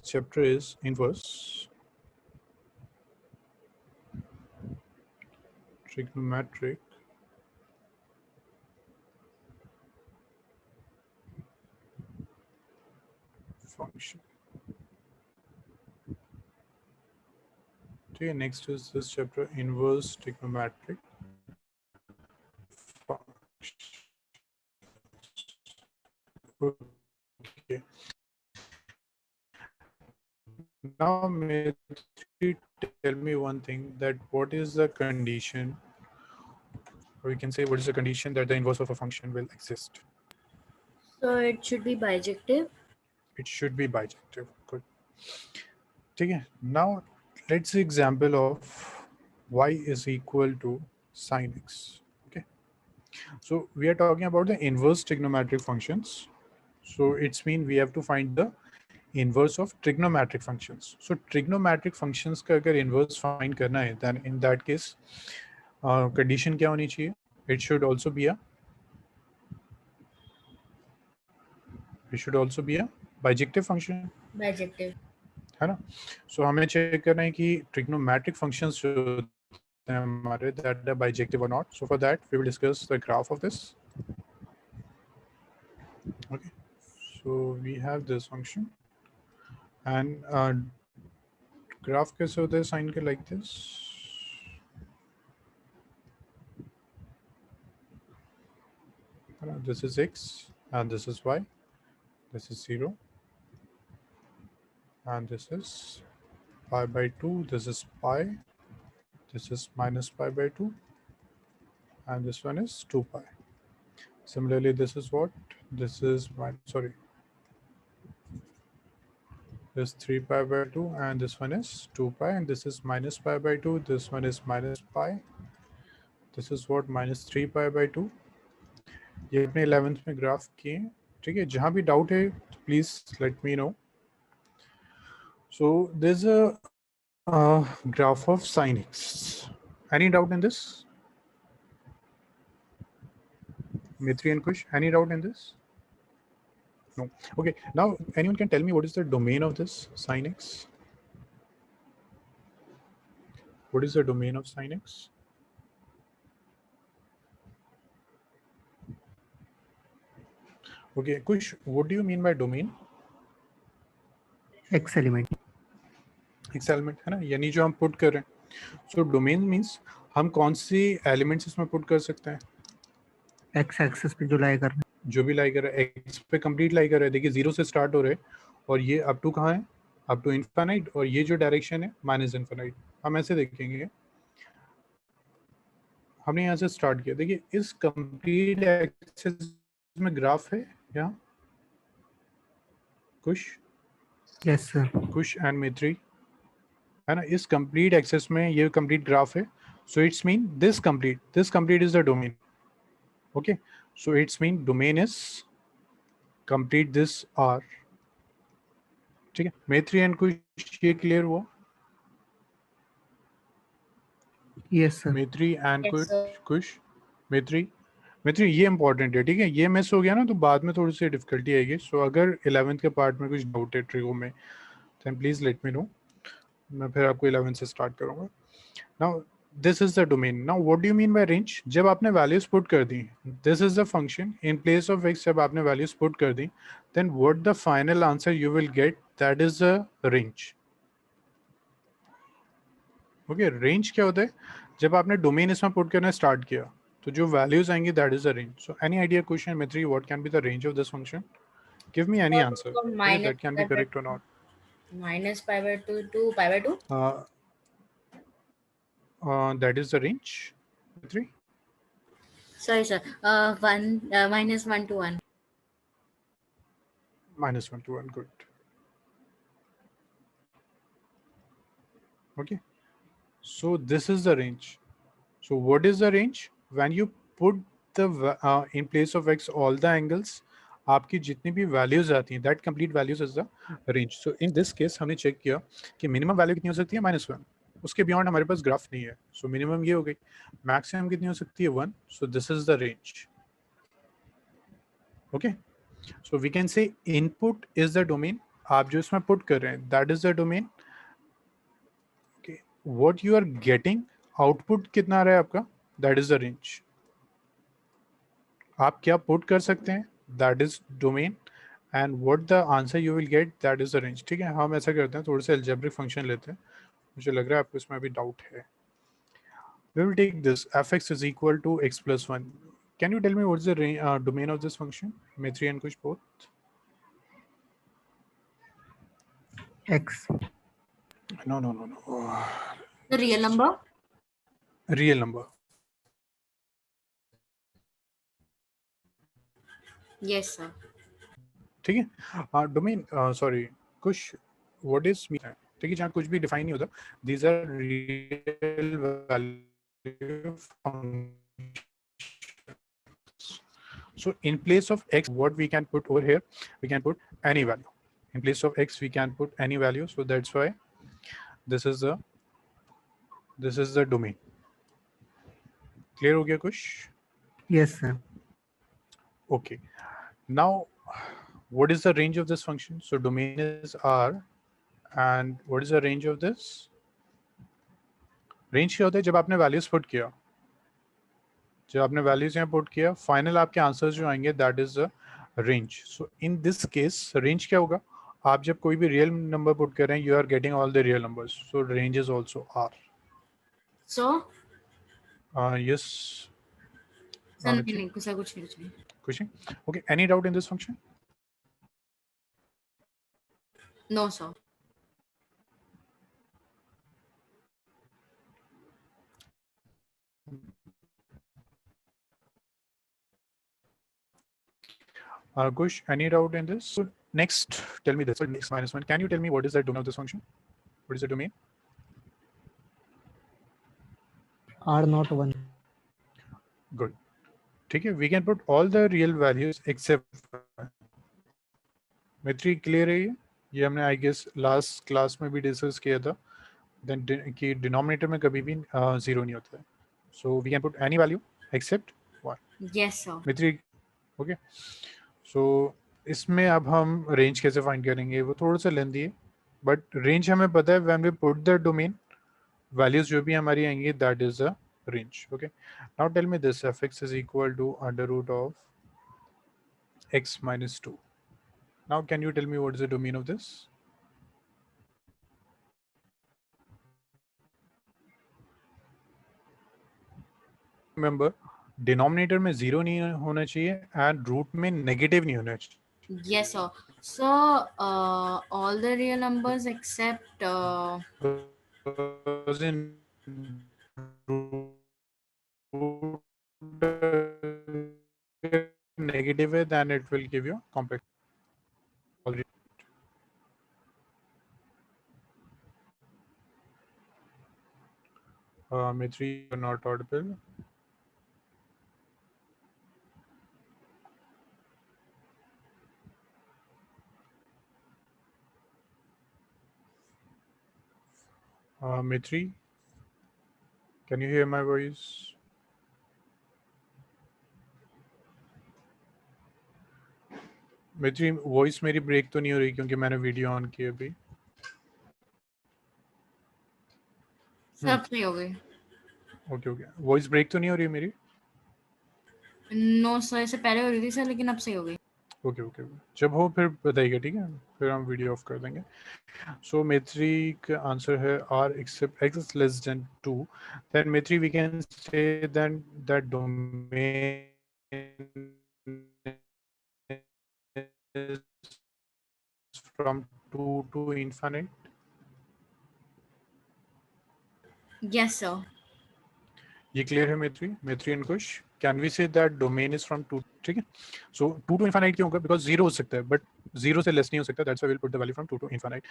chapter is inverse trigonometric function. Okay, next is this chapter, inverse trigonometric function. Okay. Now, Maitre, tell me one thing, that what is the condition, or we can say what is the condition that the inverse of a function will exist? So it should be bijective. It should be bijective. Good. Okay. Now let's see example of y is equal to sine x. Okay. So we are talking about the inverse trigonometric functions. So it's mean we have to find the inverse of trigonometric functions. So trigonometric functions का अगर inverse find करना है, then in that case condition क्या होनी चाहिए? It should also be a bijective function. Bijective. है ना? So हमें चेक करना है कि trigonometric functions जो होते हैं हमारे that are bijective or not. So for that we will discuss the graph of this. Okay. So we have this function and graph कैसे होता है sin के like this. This is x and this is y. This is 0 and this is pi by 2. This is pi. This is minus pi by 2 and this one is 2 pi. Similarly, this is what? This is this 3 pi by 2 and this one is 2 pi and this is minus pi by 2. This one is minus pi. This is what? Minus 3 pi by 2. ये अपने 11th में graph किए. ठीक है, जहाँ भी doubt है please let me no. So there's a graph of sin x. Any doubt in this? Mitri and Kush, any doubt in this? No. Okay, now anyone can tell me what is the domain of this sin x? What is the domain of sin x? Okay, Kush, what do you mean by domain? X element. X element है ना, यानी जो हम put कर रहे हैं. So domain means हम कौन सी एलिमेंट्स इसमें पुट कर सकते हैं? X एक्सिस पे जो लाई कर रहे हैं, जो भी लाई कर रहा है x पे कंप्लीट लाई कर रहा है. देखिए 0 से स्टार्ट हो रहे हैं और ये अप टू कहाँ है? Up to infinite. और ये जो डायरेक्शन है माइनस इनफाइनाइट. हम ऐसे देखेंगे, हमने यहाँ से स्टार्ट किया. देखिए इस कंप्लीट एक्सिस में ग्राफ है यहाँ. कुश, यस सर, कुश एंड मैत्री, है ना, इस कंप्लीट एक्सेस में ये कंप्लीट ग्राफ है. So it's mean this complete is the domain. Okay, so it's mean domain is complete this R. ठीक है, मैत्री एंड कुश, ये क्लियर हुआ? Yes sir, Maitri and Yes, sir. Kush, Maitri ये इंपॉर्टेंट है. ठीक है, ये मिस हो गया ना तो बाद में थोड़ी सी डिफिकल्टी आएगी. सो अगर 11th के पार्ट में कुछ डाउट है ट्रिगो में, then please let me know. मैं फिर आपको 11 से स्टार्ट करूंगा. Now this is the domain. Now what do you mean by range? जब आपने वैल्यूज पुट कर दी, this is the function in place of X. जब आपने वैल्यूज पुट कर दी, then what the final answer you will get, that is the range. Okay, range क्या होता है? जब आपने डोमेन इसमें पुट करना स्टार्ट किया तो जो वैल्यूज आएंगी that is the range. So any idea question Maitri, what can be the range of this function? Give me any answer that can be correct और not. Minus pi by 2 to pi by 2. That is the range. Three. Sorry, sir. Minus 1 to 1. Minus 1 to 1. Good. Okay. So this is the range. So what is the range? When you put the in place of x all the angles, आपकी जितनी भी values आती हैं, that complete values is the range. So in this case हमने check किया कि minimum value कितनी हो सकती है? -1. उसके बियॉन्ड हमारे पास ग्राफ नहीं है. सो मिनिमम ये हो गई. मैक्सिमम कितनी हो सकती है? 1. So this is the range. Okay, so we can say input is the domain आप जो इसमें पुट कर रहे हैं that is the domain. Okay, what you are getting, output कितना आ रहा है आपका, दैट इज द रेंज। आप क्या पुट कर सकते हैं that is domain, and what the answer you will get that is the range. ठीक है, हम ऐसा करते हैं, थोड़े से अलजेब्रिक फंक्शन लेते हैं, मुझे लग रहा है आपको इसमें अभी डाउट है। We will take this fx is equal to x plus 1. Can you tell me what's the domain of this function? Maitri and Kush both. X. No, no, no, no. The real number? Real number. Yes, sir. ठीक है, domain sorry कुछ what is mean, ठीक है, जहाँ कुछ भी define नहीं होता, these are real value function. So in place of x, what we can put over here, we can put any value. In place of x, we can put any value. So that's why this is the domain. Clear हो गया कुछ? Yes, sir. Okay. Now, what is the range of this function? So domain is R, and what is the range of this? Range क्या होता है जब आपने values put किया, जब आपने values यहाँ put किया, final आपके answers जो आएंगे that is the range. So in this case, range क्या होगा? आप जब कोई भी real number put कर रहे हैं, you are getting all the real numbers. So range is also R. So? Yes. Sir, नहीं कुछ नहीं। कुछ नहीं? Okay. Any doubt in this function? No, sir. Kush, any doubt in this? So next, tell me this. So x minus 1. Can you tell me what is the domain of this function? What is the domain? R not 1. Good. ठीक है, we can put all the real values except Maitri clear है ये हमने I guess last class में भी discuss किया था, then कि डिनोमिनेटर में कभी भी जीरो नहीं होता है, so we can put any value except 1। Yes, sir. Maitri okay, so इसमें अब हम रेंज कैसे फाइंड करेंगे, वो थोड़ा सा लेंदी है, बट रेंज हमें पता है, when we put the domain values जो भी हमारी आएंगी that is the range. Okay, now tell me this fx is equal to under root of x minus 2. Now can you tell me what is the domain of this? Remember, denominator में zero नहीं होना चाहिए and root में negative नहीं होना चाहिए। Yes, sir. So, all the real numbers except Because in root negative है, then it will give you complex. Mitri, you're not audible. Mitri, can you hear my voice? Maitri voice मेरी break तो नहीं हो रही क्योंकि मैंने वीडियो ऑन की अभी? सब सही हो गई। ओके ओके, वॉइस ब्रेक तो नहीं हो रही मेरी? नो सर, इससे पहले हो रही थी सर, लेकिन अब सही हो गई। ओके ओके, जब हो फिर बताइएगा, ठीक है, फिर हम वीडियो ऑफ कर देंगे। सो मेत्री का आंसर है R except X is less than 2, then Maitri we can say then that domain is from 2 to infinite. Yes, sir. ये क्लियर है Maitri and Kush? Can we say that domain is from 2, ठीक है, सो 2 to infinite क्यों होगा, because zero हो सकता है but zero से लेस नहीं हो सकता, that's why we will put the value from 2 to infinite.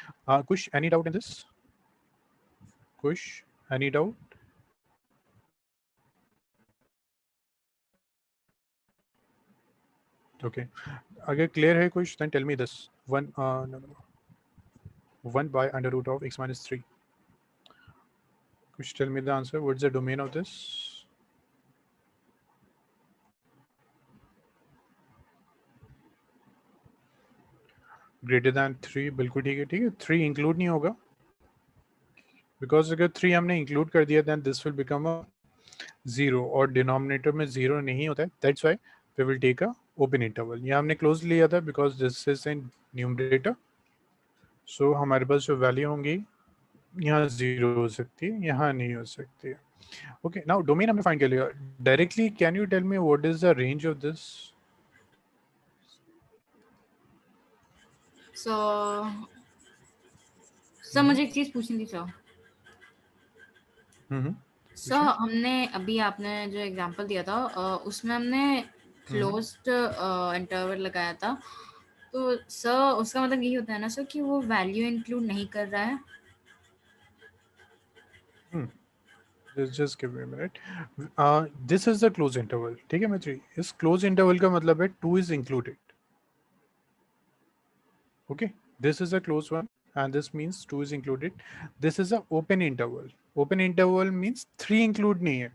Kush, any doubt in this? Kush, any doubt? Okay, अगर क्लियर है Kush, then tell me this 1 by under root of x minus 3. Kush, tell me the answer. What's the domain of this? Greater than 3 बिल्कुल ठीक है, ठीक है। 3 include नहीं होगा because अगर 3 हमने इंक्लूड कर दिया then this will become a 0 और डिनोमिनेटर में 0 नहीं होता है, that's why we will take a open interval. यहाँ हमने क्लोज लिया था because this is in numerator, so हमारे पास जो वैल्यू होंगी यहाँ 0 हो सकती है, यहाँ नहीं हो सकती है। ओके, नाउ डोमेन हमने फाइंड कर लिया। Directly can you tell me what is the range of this? Sir मुझे एक चीज पूछनी थी सर। हम्म, सर हमने अभी आपने जो एग्जांपल दिया था उसमें हमने क्लोज्ड इंटरवल लगाया था, तो सर उसका मतलब यही होता है ना सर कि वो वैल्यू इंक्लूड नहीं कर रहा है? just give me a minute. This is the close interval, ठीक है मैत्री? इस close interval का मतलब है 2 is included. Okay, this is a close one and this means 2 is included. This is a open interval. Open interval means 3 include नहीं है।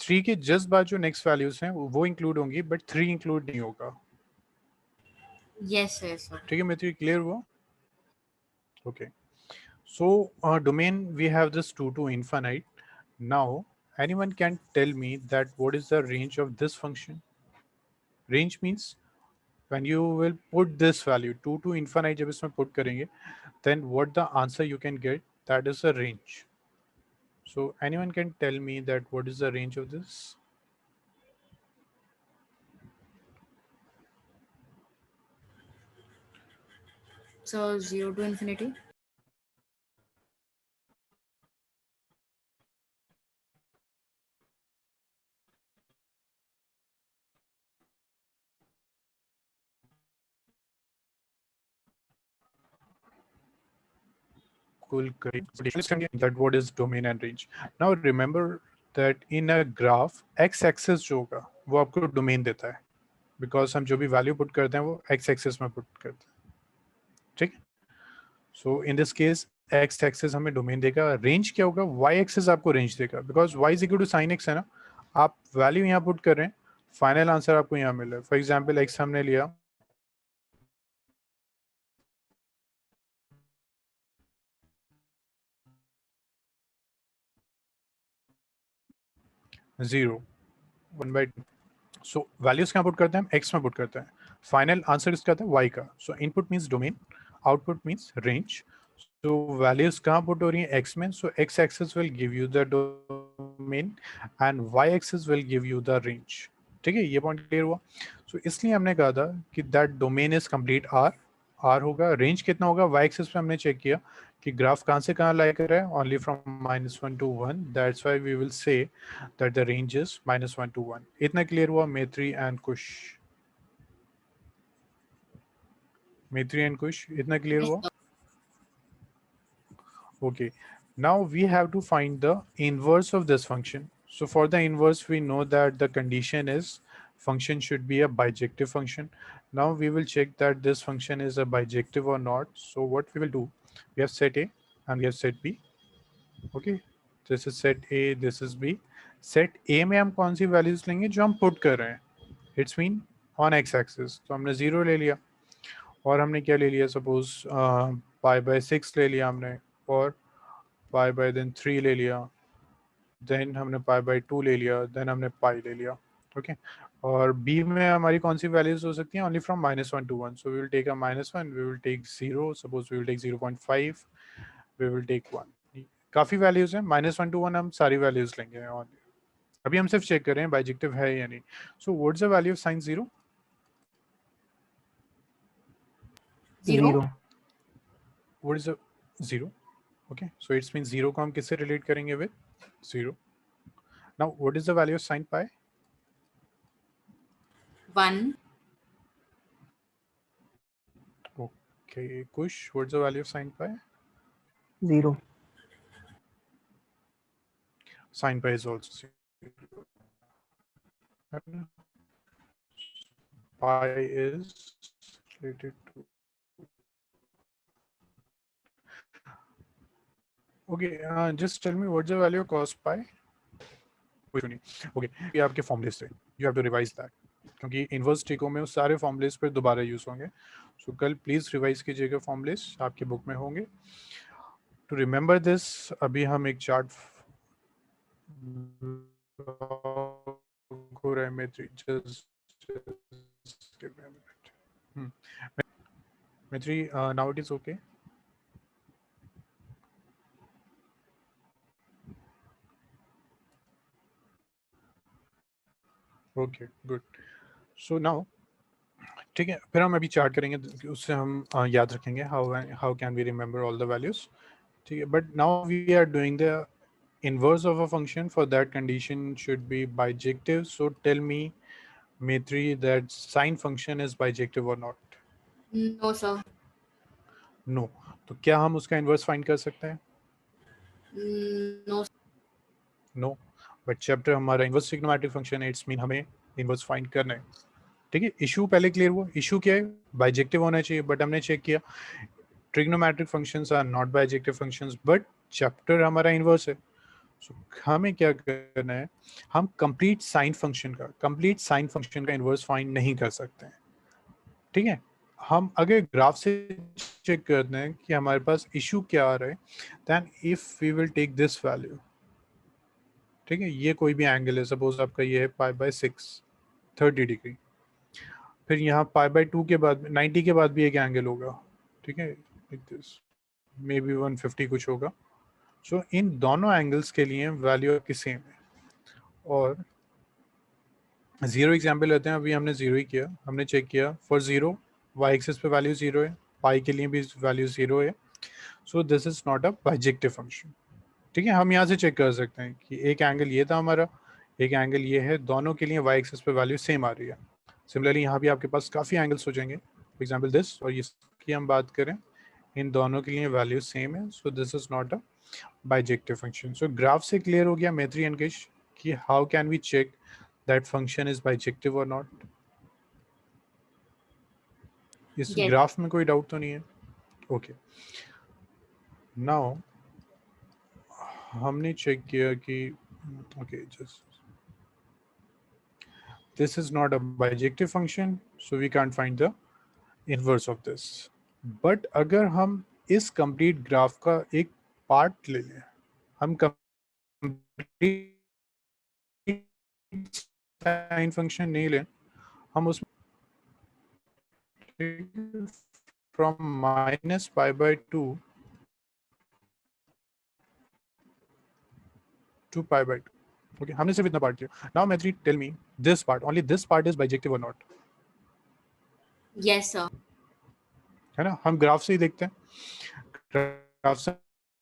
3 के just बाद जो next values हैं वो include होंगी but 3 include नहीं होगा। Yes sir. ठीक है मैत्री, clear हुआ? Okay. So domain we have this 2 to infinite. Now anyone can tell me that what is the range of this function? Range means when you will put this value 2 to infinite जब इसमें put करेंगे then what the answer you can get, that is a range. So anyone can tell me that what is the range of this? So 0 to infinity. Cool, great. That what is domain and range. Now remember that in a graph x-axis जो होगा वो आपको domain देता है because हम जो भी value put करते हैं वो x-axis में put करते हैं, ठीक है? So in this case x-axis हमें domain देगा, range क्या होगा? y-axis आपको range देगा because y is equal to sin x है ना, आप value यहाँ put कर रहे हैं, final answer आपको यहाँ मिल रहा है। For example x हमने लिया 0 1/2। सो वैल्यूज कहाँ पुट करते हैं हम? एक्स में पुट करते हैं। फाइनल आंसर किसका आता है? वाई का। So input means domain, output means range. So values कहाँ पुट हो रही है? एक्स में। So X axis will give you the domain and Y axis will give you the range. ठीक है, ये पॉइंट क्लियर हुआ? सो इसलिए हमने कहा था कि that domain is complete R होगा। रेंज कितना होगा? वाई एक्सिस पे हमने चेक किया कि ग्राफ कहाँ से कहाँ लाई कर रहा है, only from -1 to 1। That's why we will say that the range is -1 to 1। इतना क्लियर हुआ मैत्री एंड कुश? मैत्री एंड कुश, इतना क्लियर हुआ? Okay, now we have to find the inverse of this function. So for the inverse, we know that the condition is function should be a bijective function. Now we will check that this function is a bijective or not. So what we will do, we have set A and we have set B. Okay, this is set A, this is B. Set A में हम कौन सी values लेंगे जो हम put कर रहे हैं? It's mean on x-axis. तो हमने 0 ले लिया और हमने क्या ले लिया? Suppose pi by 6 ले लिया हमने और पाई बाय देन 3 ले लिया, देन हमने पाई बाय 2 ले लिया, देन हमने पाई ले लिया। ओके, और बी में हमारी कौन सी वैल्यूज हो सकती हैं? Only from -1 to 1। So we will take a -1, we will take 0, suppose we will take 0.5, we will take 1। काफ़ी वैल्यूज हैं, -1 to 1 हम सारी वैल्यूज लेंगे। और अभी हम सिर्फ चेक कर रहे हैं बाइजेक्टिव है या नहीं। So what's the value of sine 0? 0. What is 0? Okay, so it's mean 0 को हम किससे रिलेट करेंगे? With 0। Now what is the value of sine pi? 1. Okay, Kush, what's the value of sine pi? 0. Sine pi is also 0. Pi is related to. Okay, just tell me what's the value of cos pi? Okay, ये आपके formulas थे. You have to revise that. क्योंकि inverse टेको में उस सारे formulas पर दोबारा यूज होंगे। सो कल प्लीज रिवाइज कीजिएगा, फॉर्मूलेस आपकी बुक में होंगे। टू रिमेंबर दिस अभी हम एक चार्ट हो रहा है मैत्री, just give me a minute. Maitri, now it is okay. Okay, good. So now, ठीक है, फिर हम अभी चार्ट करेंगे, उससे हम याद रखेंगे how can we remember all the values. ठीक है, but now we are doing the inverse of a function. For that condition should be bijective. So tell me, Maitri, that sine function is bijective or not? No, sir. No. तो क्या हम उसका inverse find कर सकते हैं? No. No, but chapter हमारा inverse trigonometric function है, it's mean हमें इन्वर्स फाइंड करना है। ठीक है, इशू पहले क्लियर हुआ। इशू क्या है? बाइजेक्टिव होना चाहिए, बट हमने चेक किया trigonometric functions are not bijective functions, but chapter हमारा इन्वर्स है। सो हमें क्या करना है, हम कंप्लीट साइन फंक्शन का इन्वर्स फाइंड नहीं कर सकते हैं। ठीक है, हम अगर ग्राफ से चेक करते हैं कि हमारे पास इशू क्या आ रहा है, then if we will take this value, ठीक है, ये कोई भी एंगल है, सपोज आपका ये है π/6 30 डिग्री, फिर यहाँ π/2 के बाद 90 के बाद भी एक एंगल होगा, ठीक है, मे बी 150 कुछ होगा। सो इन दोनों एंगल्स के लिए वैल्यू आपकी सेम है। और जीरो एग्जाम्पल लेते हैं, अभी हमने जीरो ही किया, हमने चेक किया फॉर जीरो वाई एक्सिस पे वैल्यू जीरो है, पाई के लिए भी वैल्यू जीरो है। So this is not a bijective function. ठीक है, हम यहाँ से चेक कर सकते हैं कि एक एंगल ये था हमारा, एक एंगल ये है, दोनों के लिए वाई एक्सिस पे वैल्यू सेम आ रही है। सिमिलरली यहाँ भी आपके पास काफ़ी एंगल्स हो जाएंगे, फॉर एग्जांपल दिस, और इसकी हम बात करें, इन दोनों के लिए वैल्यू सेम है। So this is not a bijective function. So graph से क्लियर हो गया मैत्री एंड किश कि how can we check that function is bijective और नॉट। इस Yes. ग्राफ में कोई डाउट तो नहीं है? ओके, नाउ हमने चेक किया कि okay, just this is not a bijective function, so we can't find the inverse of this. But अगर हम इस complete graph का एक part ले लें, हम complete sine function नहीं लें, हम उसमें from -π/2 to π/2. Okay, हमने सिर्फ इतना part किया। Now Maitri, tell me this part, only this part is bijective or not? Yes, sir. है ना, हम ग्राफ से ही देखते हैं। ग्राफ से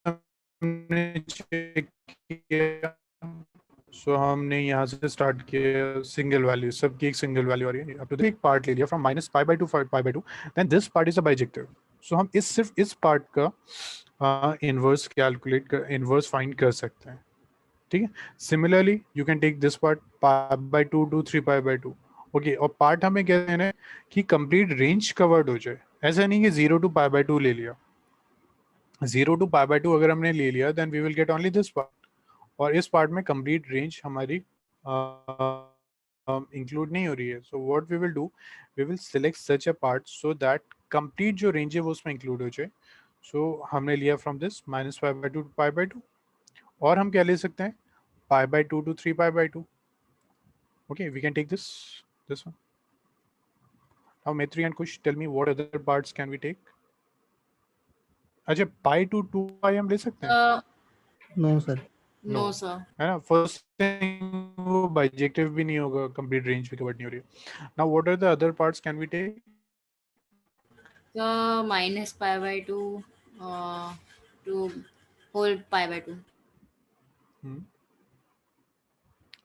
हमने चेक किया, सो हमने यहाँ से स्टार्ट किया, सिंगल वैल्यू, सबकी एक सिंगल वैल्यू आ रही है, अब तो एक पार्ट ले लिया फ्रॉम -π/2 to π/2, then this part is a bijective. So हम सिर्फ इस पार्ट का इनवर्स कैलकुलेट कर, इनवर्स फाइंड कर सकते हैं। ठीक है, similarly you can take this part π/2 to 3π/2। Okay, और पार्ट हमें क्या देना है कि कंप्लीट रेंज कवर्ड हो जाए, ऐसा नहीं कि 0 to π/2 ले लिया। 0 to π/2 अगर हमने ले लिया, then we will get only this part, और इस पार्ट में कंप्लीट रेंज हमारी इंक्लूड नहीं हो रही है। So what we will do, we will select such a part so that complete जो रेंज है वो उसमें इंक्लूड हो जाए। सो हमने लिया फ्रॉम दिस -π/2 to π/2, और हम क्या ले सकते हैं, π/2 to 3π/2। Okay, we can take this one. Now Maitri and Kush, tell me what other parts can we take? अच्छा, pi to 2pi हम ले सकते हैं? No sir. No, sir. है ना, फर्स्ट थिंग वो बाइजेक्टिव भी नहीं होगा, कंप्लीट रेंज भी कवर नहीं हो रही है। Now what are the other parts can we take? -π/2 to whole π/2.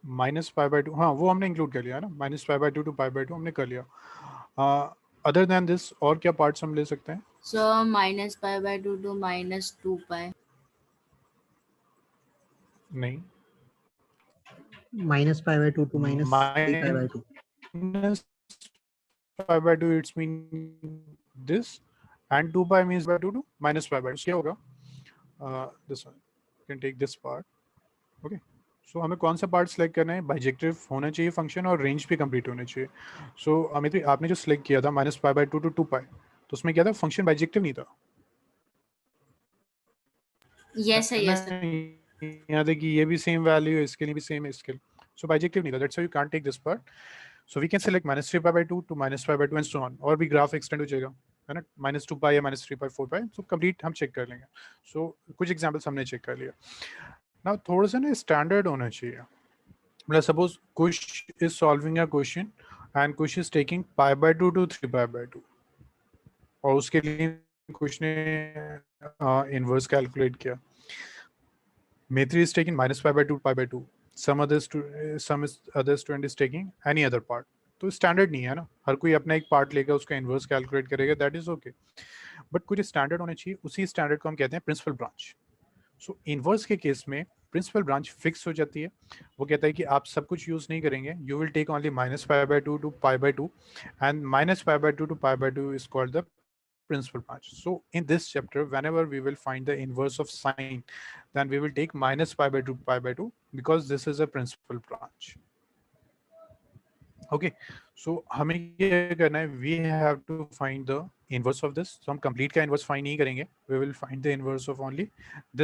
-π/2, हाँ वो हमने इंक्लूड कर लिया है ना, -π/2 to π/2 हमने कर लिया। अदर देन दिस और क्या पार्ट्स हम ले सकते हैं? So -π/2 to -2π. नहीं, -π/2 to -3π/2. -π/2 it's mean this, and 2pi means π/2 to -π/2. क्या होगा? This one, you can take this part. Okay, सो हमें कौन सा पार्ट सेलेक्ट करना है, बाइजेक्टिव होना चाहिए फंक्शन और रेंज भी कंप्लीट होना चाहिए. सो अमित भाई आपने जो सिलेक्ट किया था -π/2 to 2π, तो उसमें क्या था, फंक्शन बाइजेक्टिव नहीं था. यस है, यस है. यहाँ देखिए ये भी सेम वैल्यू है, इसके लिए भी सेम है, इसके लिए. सो बाइजेक्टिव नहीं था, that's why you can't take this part. So we can select -3π/2 to -π/2 and so on. और भी ग्राफ एक्सटेंड हो जाएगा, है ना, -2π या -3π 4π. तो कंप्लीट हम चेक कर लेंगे. सो कुछ एग्जांपल्स हमने चेक कर लिया. नाउ थोड़ा सा ना स्टैंडर्ड होना चाहिए. मतलब suppose Kush is solving a question and Kush is taking π/2 to 3π/2 और उसके लिए कुछ ने इनवर्स कैलकुलेट किया. Maitri is taking -π/2 π/2. Some other student is taking any other part. तो स्टैंडर्ड नहीं है ना, हर कोई अपना एक पार्ट लेकर उसका इनवर्स कैलकुलेट करेगा, दैट इज ओके. बट कुछ स्टैंडर्ड होना चाहिए. उसी स्टैंडर्ड को हम कहते हैं प्रिंसिपल ब्रांच. सो इनवर्स के केस में प्रिंसिपल ब्रांच फिक्स हो जाती है. वो कहता है कि आप सब कुछ यूज नहीं करेंगे, you will take only -π/2 to π/2 and -π/2 to π/2 is called the principal branch. So in this chapter, whenever we will find the inverse of sine, then we will take -π/2 π/2 because this is a principal branch. Okay, so हमें क्या करना है, we have to find the inverse of this. So हम complete का inverse find नहीं करेंगे, we will find the inverse of only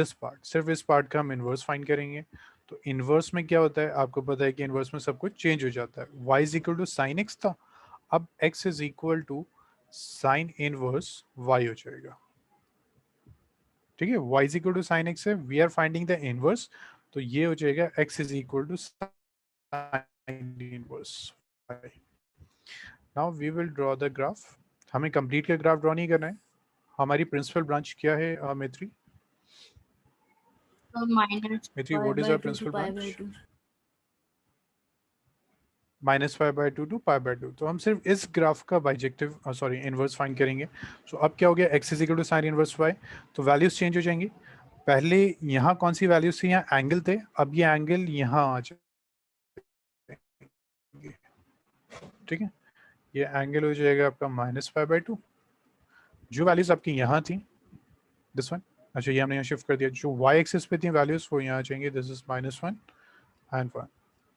this part. सिर्फ इस part का हम inverse find करेंगे. तो inverse में क्या होता है, आपको पता है कि inverse में सब कुछ change हो जाता है. y is equal to sin x था, अब x is equal to sine inverse y हो जाएगा. ठीक है, y is equal to sine x है, we are finding the inverse, तो ये हो जाएगा x is equal to sine inverse y. Now we will draw the graph. हमें कंप्लीट का ग्राफ ड्रॉ नहीं करना है. हमारी प्रिंसिपल ब्रांच क्या है Maitri? Maitri, what is our principal branch? -π/2 to π/2. तो हम सिर्फ इस ग्राफ का बाइजेक्टिव सॉरी इनवर्स फाइंड करेंगे. सो अब क्या हो गया, x is equal to sine inverse y. तो वैल्यूज चेंज हो जाएंगी. पहले यहाँ कौन सी वैल्यूज थी, यहाँ एंगल थे, अब ये एंगल यहाँ आ जाएंगे. ठीक है, ये एंगल हो जाएगा आपका -π/2. जो वैल्यूज आपकी यहाँ थी, दिस वन, अच्छा ये हमने यहाँ शिफ्ट कर दिया. जो y एक्सिस पे थी वैल्यूज वो यहाँ आ जाएंगे. This is -1 and 1.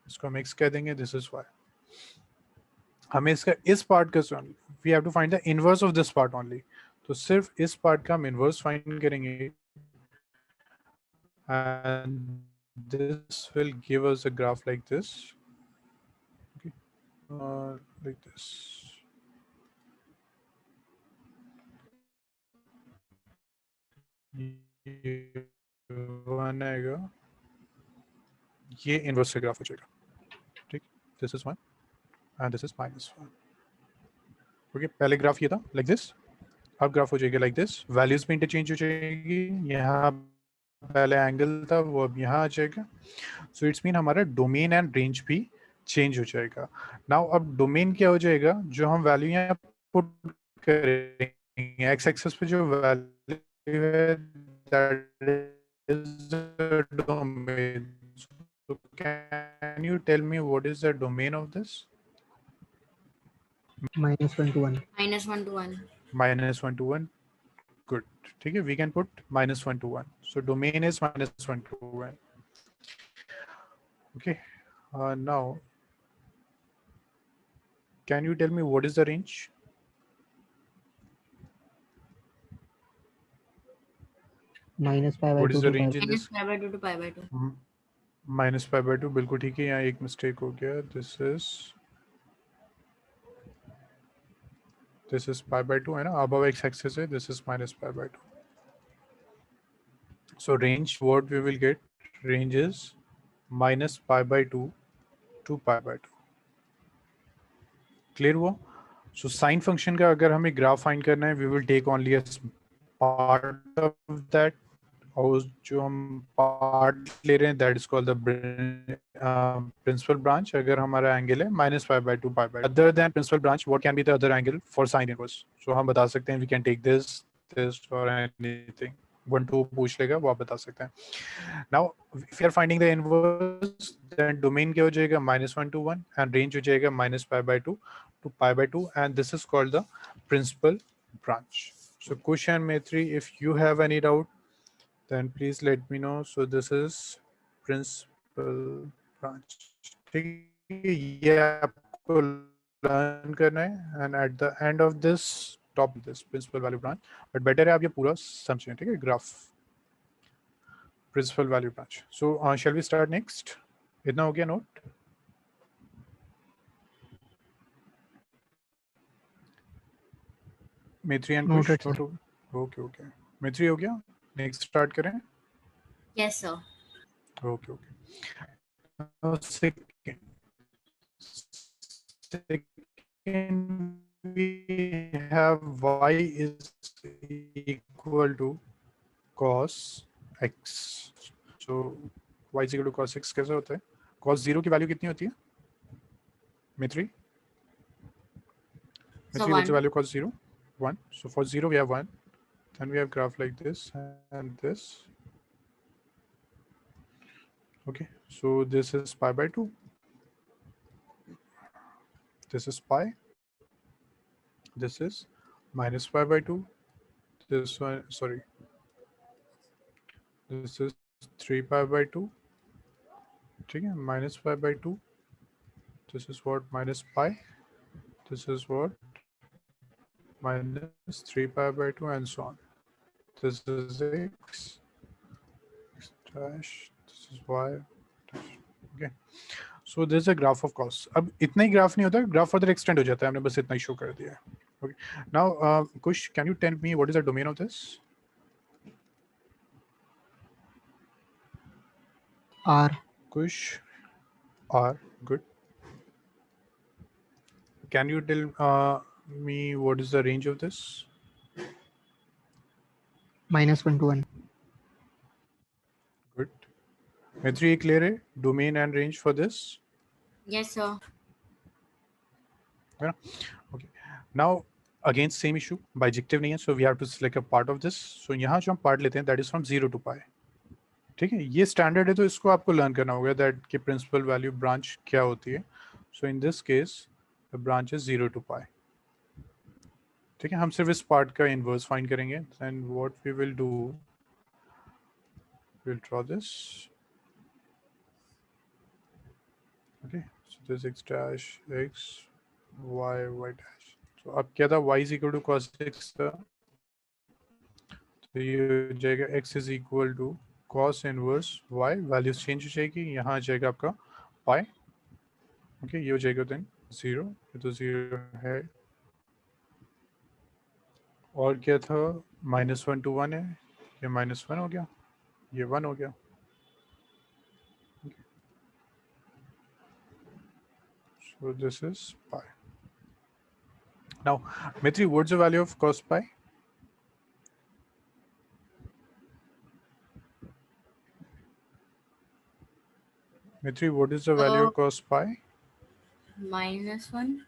इसको हम x कह देंगे, दिस इज y. हमें इसका इस पार्ट का we have to find the inverse of this part only. तो सिर्फ इस पार्ट का हम इनवर्स फाइंड करेंगे and this will give us a graph like this. Okay, like this. One आएगा, ये इनवर्स से ग्राफ हो जाएगा. ठीक, this is 1 and this is -1. Okay, पहले ग्राफ ये था लाइक दिस, अब ग्राफ हो जाएगा लाइक दिस. वैल्यूज भी इंटरचेंज हो जाएगी. यहाँ पहले एंगल था वो अब यहाँ आ जाएगा. सो इट्स मीन हमारा डोमेन एंड रेंज भी चेंज हो जाएगा. नाउ अब डोमेन क्या हो जाएगा, जो हम वैल्यू यहाँ पुट करेंगे, एक्स एक्सिस पे जो वैल्यू है that is the domain. So can you tell me what is the domain of this? -1 to 1. -1 to 1. -1 to 1. Good. ठीक है, we can put -1 to 1. So domain is -1 to 1. Okay. Now, can you tell me what is the range? What is -π/2 the to range in π/2. this? -π/2 to π/2. -π/2 बिल्कुल ठीक है. यहाँ एक mistake हो गया. This is π/2 है ना, above x axis है. This is -π/2. So range, what we will get, range is -π/2 to π/2. Clear हुआ? सो साइन फंक्शन का अगर हमें ग्राफ फाइंड करना है, we will take only a part of that. और जो हम पार्ट ले रहे हैं that is called the principal branch. अगर हमारा एंगल है -π/2 π/2, other than principal branch what can be the other angle for sine inverse. So हम बता सकते हैं, वी कैन टेक दिस और एनीथिंग. 1 2 पूछ लेगा वो आप बता सकते हैं. Now if you are finding the inverse, then domain क्या हो जाएगा, -1 to 1 एंड रेंज हो जाएगा -π/2 to π/2 and this is called the principal branch. So question Maitri, if you have any doubt then please let me know. So this is principal branch. ठीक है, ये आपको learn करना है and at the end of this top this principal value branch, but better है आप ये पूरा समझें। ठीक है, graph principal value branch. So shall we start next? इतना हो गया नोट? मेथ्री एंड कुछ Noted, sir. नोट हो गया? ओके ओके, मेथ्री हो गया, नेक्स्ट स्टार्ट करें। Yes, sir. Okay okay, now second we have y is equal to cos x. so y is equal to cos x कैसे होता है? cos 0 की वैल्यू कितनी होती है मित्री? So मित्री, what's the 1. value cos 0? 1. So for 0 we have 1, then we have graph like this and this. Okay, so this is pi by 2, this is pi, this is minus pi by 2, this one, sorry, this is 3 pi by 2, ठीक है, minus pi by 2, this is what, minus pi, this is what, minus 3 pi by 2 and so on. This is x dash, this is y dash. Okay, so this is a graph of cos. अब इतना ही graph नहीं होता, graph further extend हो जाता है, हमने बस इतना ही शो कर दिया है। Okay, now Kush, can you tell me what is the domain of this? R. Kush, R, good. Can you tell me what is the range of this? -1 to 1. Good. Maitri, clear है domain and range for this? Yes, sir. Yeah. Okay. Now again same issue, bijective नहीं है, so we have to select a part of this. So यहाँ जो हम part लेते हैं that is from 0 to pi. ठीक है, ये standard है तो इसको आपको learn करना होगा that कि principal value branch क्या होती है. So in this case the branch is 0 to pi. ठीक है, हम सिर्फ इस part का inverse find करेंगे. Then what we will do, we'll draw this. Okay, so this x dash x y y dash. So अब क्या था, y is equal to cos x था, तो ये हो जाएगा x is equal to cos inverse y, values change हो जाएगी, यहाँ आ जाएगा आपका पाई। ओके, ये हो जाएगा देन 0, ये तो 0 है, और क्या था, -1 to 1 है, ये -1 हो गया, ये 1 हो गया। So this is pi. Now Maitri, what's the value of cos pi? Maitri, what is the value of cos pi? -1.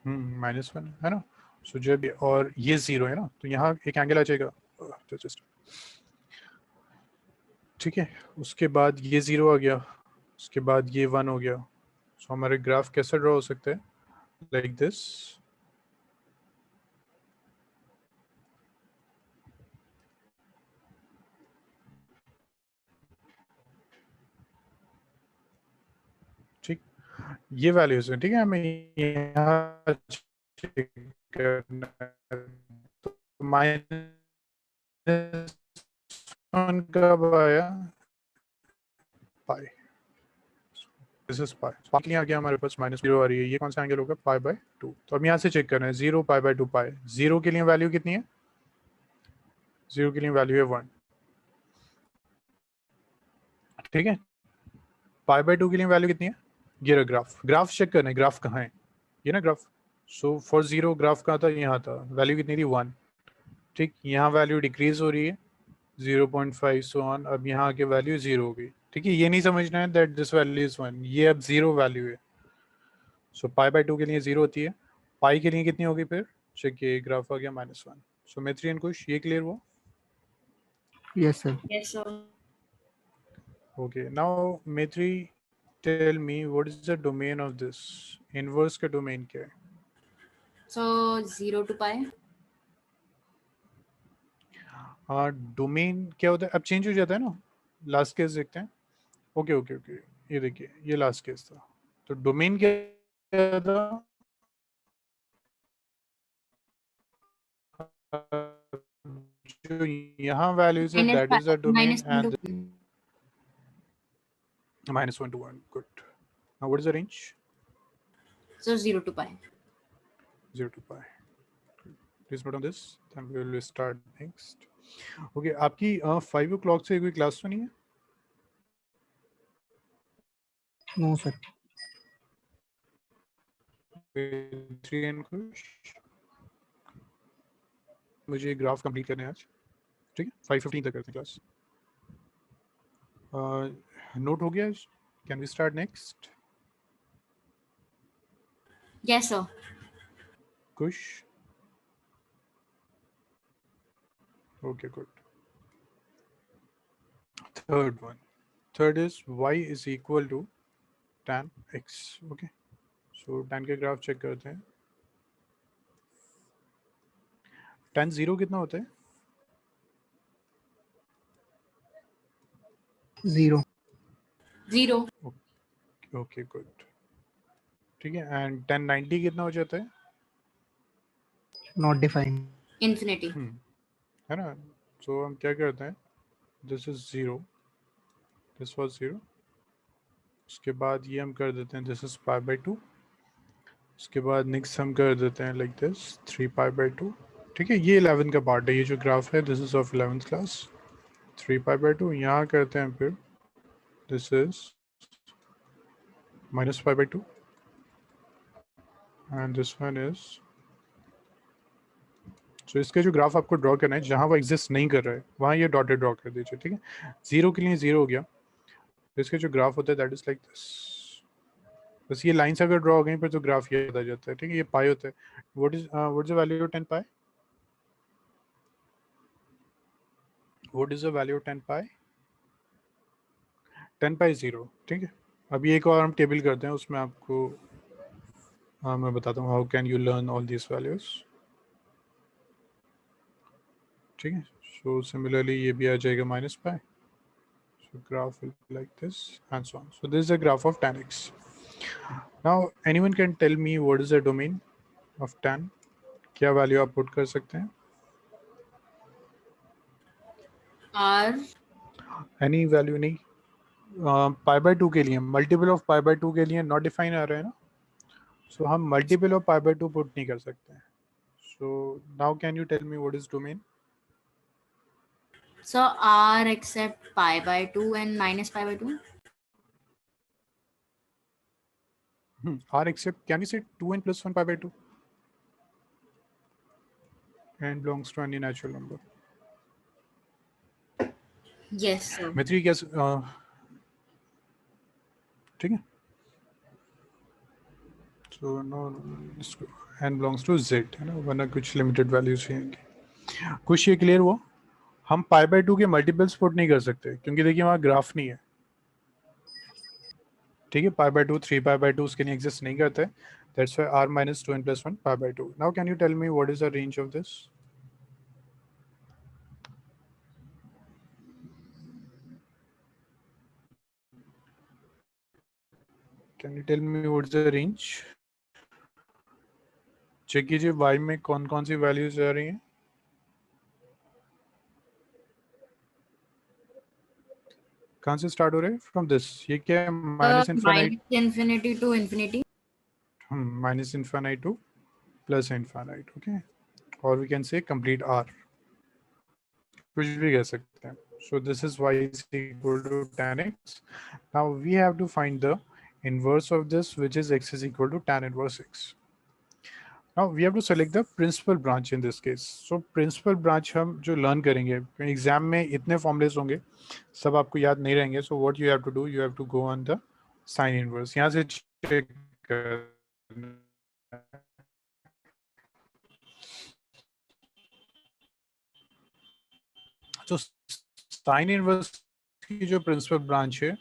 -1 है ना, सो जब और ये 0 है ना, तो यहाँ एक एंगल आ जाएगा जस्ट, ठीक है, उसके बाद ये 0 आ गया, उसके बाद ये 1 हो गया, सो हमारे ग्राफ कैसे ड्रॉ हो सकते हैं, लाइक दिस। ठीक, ये वैल्यूज हैं, ठीक है, हमें यहाँ चेक करना है, तो -1 कब आया, पाई, दिस इज पाई, पाई के लिए आ गया हमारे पास -0 आ रही है, ये कौन सा एंगल होगा, पाई बाय 2। तो अब यहाँ से चेक करना है, 0 पाई बाय 2 पाई, 0 के लिए वैल्यू कितनी है, 0 के लिए वैल्यू है 1, ठीक है, पाई बाय 2 के लिए वैल्यू कितनी है, ये रहा ग्राफ, ग्राफ चेक करना है, ग्राफ कहाँ है, ये ना ग्राफ। सो फॉर 0 ग्राफ कहाँ था, यहाँ था, वैल्यू कितनी थी 1, ठीक, यहाँ वैल्यू डिक्रीज हो रही है 0.5 सो ऑन, अब यहाँ आके वैल्यू 0 हो गई, ठीक है, ये नहीं समझना है दैट दिस वैल्यू इज 1, ये अब 0 वैल्यू है। सो पाई बाय 2 के लिए 0 होती है, पाई के लिए कितनी होगी फिर, चेक, ये ग्राफ आ गया -1। सो मेथ्री एंड कुश, ये क्लियर हुआ? Yes, sir. Yes, sir. Okay, now Maitri, tell me what is the domain of this? Inverse का domain क्या है? So 0 to pi. हाँ, डोमेन क्या होता है, अब चेंज हो जाता है ना। लास्ट केस देखते हैं। ओके ओके ओके, ये देखिए, ये लास्ट केस था। तो डोमेन क्या था, जो यहाँ वैल्यूज है that is the domain -1 and to -1 to 1. Good. Now what is the range? so 0 to pi. 0 to pi. Please note on this. Then we will start next. Okay, आपकी 5 o'clock से कोई class तो नहीं है? No, sir. 3 and कुछ मुझे graph complete करने हैं आज, ठीक है? 5:15 तक करते हैं क्लास। नोट हो गया? Can we start next? Yes, sir. कुछ? Okay, good. Third one. Third is y is equal to tan x. Okay. So tan के ग्राफ चेक करते हैं। tan 0 कितना होता है? 0. 0. ओके गुड, ठीक है। एंड tan 90 कितना हो जाता है? Not defined. Infinity. है ना। सो हम क्या करते हैं, दिस इज 0, दिस वाज 0, उसके बाद ये हम कर देते हैं दिस इज π/2, उसके बाद नेक्स्ट हम कर देते हैं लाइक दिस 3π/2, ठीक है। ये 11 का पार्ट है, ये जो ग्राफ है this is of 11th class. 3π/2 यहाँ करते हैं, फिर this is -π/2 and this one is. So इसके जो ग्राफ आपको ड्रॉ करना है, जहाँ वो एग्जिस्ट नहीं कर रहा है वहाँ ये डॉटेड ड्रॉ कर दीजिए, ठीक है। 0 के लिए 0 हो गया। इसके जो ग्राफ होता है दैट इज लाइक दिस। बस ये लाइंस अगर ड्रॉ हो गई फिर तो ग्राफ ये आ जाता है, ठीक है। ये पाई होता है। What is the value of 10 pi? What is the value of 10 पाई? 10 पाई 0, ठीक है। अभी एक और हम टेबल करते हैं, उसमें आपको मैं बताता हूँ how can you learn all this values, ठीक है। सो सिमिलरली ये भी आ जाएगा -पाई। So graph will be like this and so on. So this is a graph of tan x. Now anyone can tell me what is the domain of tan? क्या value आप put कर सकते हैं? R. Any value नहीं। π/2 के लिए, multiple of π/2 के लिए नॉट डिफाइन आ रहा है ना। सो हम मल्टीपल ऑफ π/2 पुट नहीं कर सकते हैं। So now can you tell me what is domain? So R except pi/2 and -pi/2. r except, can we say 2n plus 1 π/2 and belongs to any natural number? Yes, sir. मैत्री क्या ठीक है। So no, n belongs to z, है ना, वरना कुछ limited values रहेंगे। कुछ ये क्लियर हुआ? हम π/2 के मल्टीपल्स पुट नहीं कर सकते क्योंकि देखिए वहाँ ग्राफ नहीं है, ठीक है। π/2 3π/2 उसके लिए एग्जिस्ट नहीं करते। That's why r - 2n + 1 π/2। Now can you tell me what is the range of this? Can you tell me what is the range? Check कीजिए y में कौन कौन सी वैल्यूज आ रही हैं। कहाँ से स्टार्ट हो रहे हैं? From this. ये क्या है? Minus infinite, -infinity to infinity. Minus infinite to plus infinite, okay. और we can say complete r, कुछ भी कह सकते हैं। So this is y is equal to tan x. Now we have to find the inverse of this, which is x is equal to tan inverse x. Now we have to select the principal branch in this case. So principal branch हम जो learn करेंगे exam में, इतने formulas होंगे, सब आपको याद नहीं रहेंगे। So what you have to do, you have to go on the sin inverse. यहाँ से check करना। तो साइन इनवर्स की जो प्रिंसिपल ब्रांच है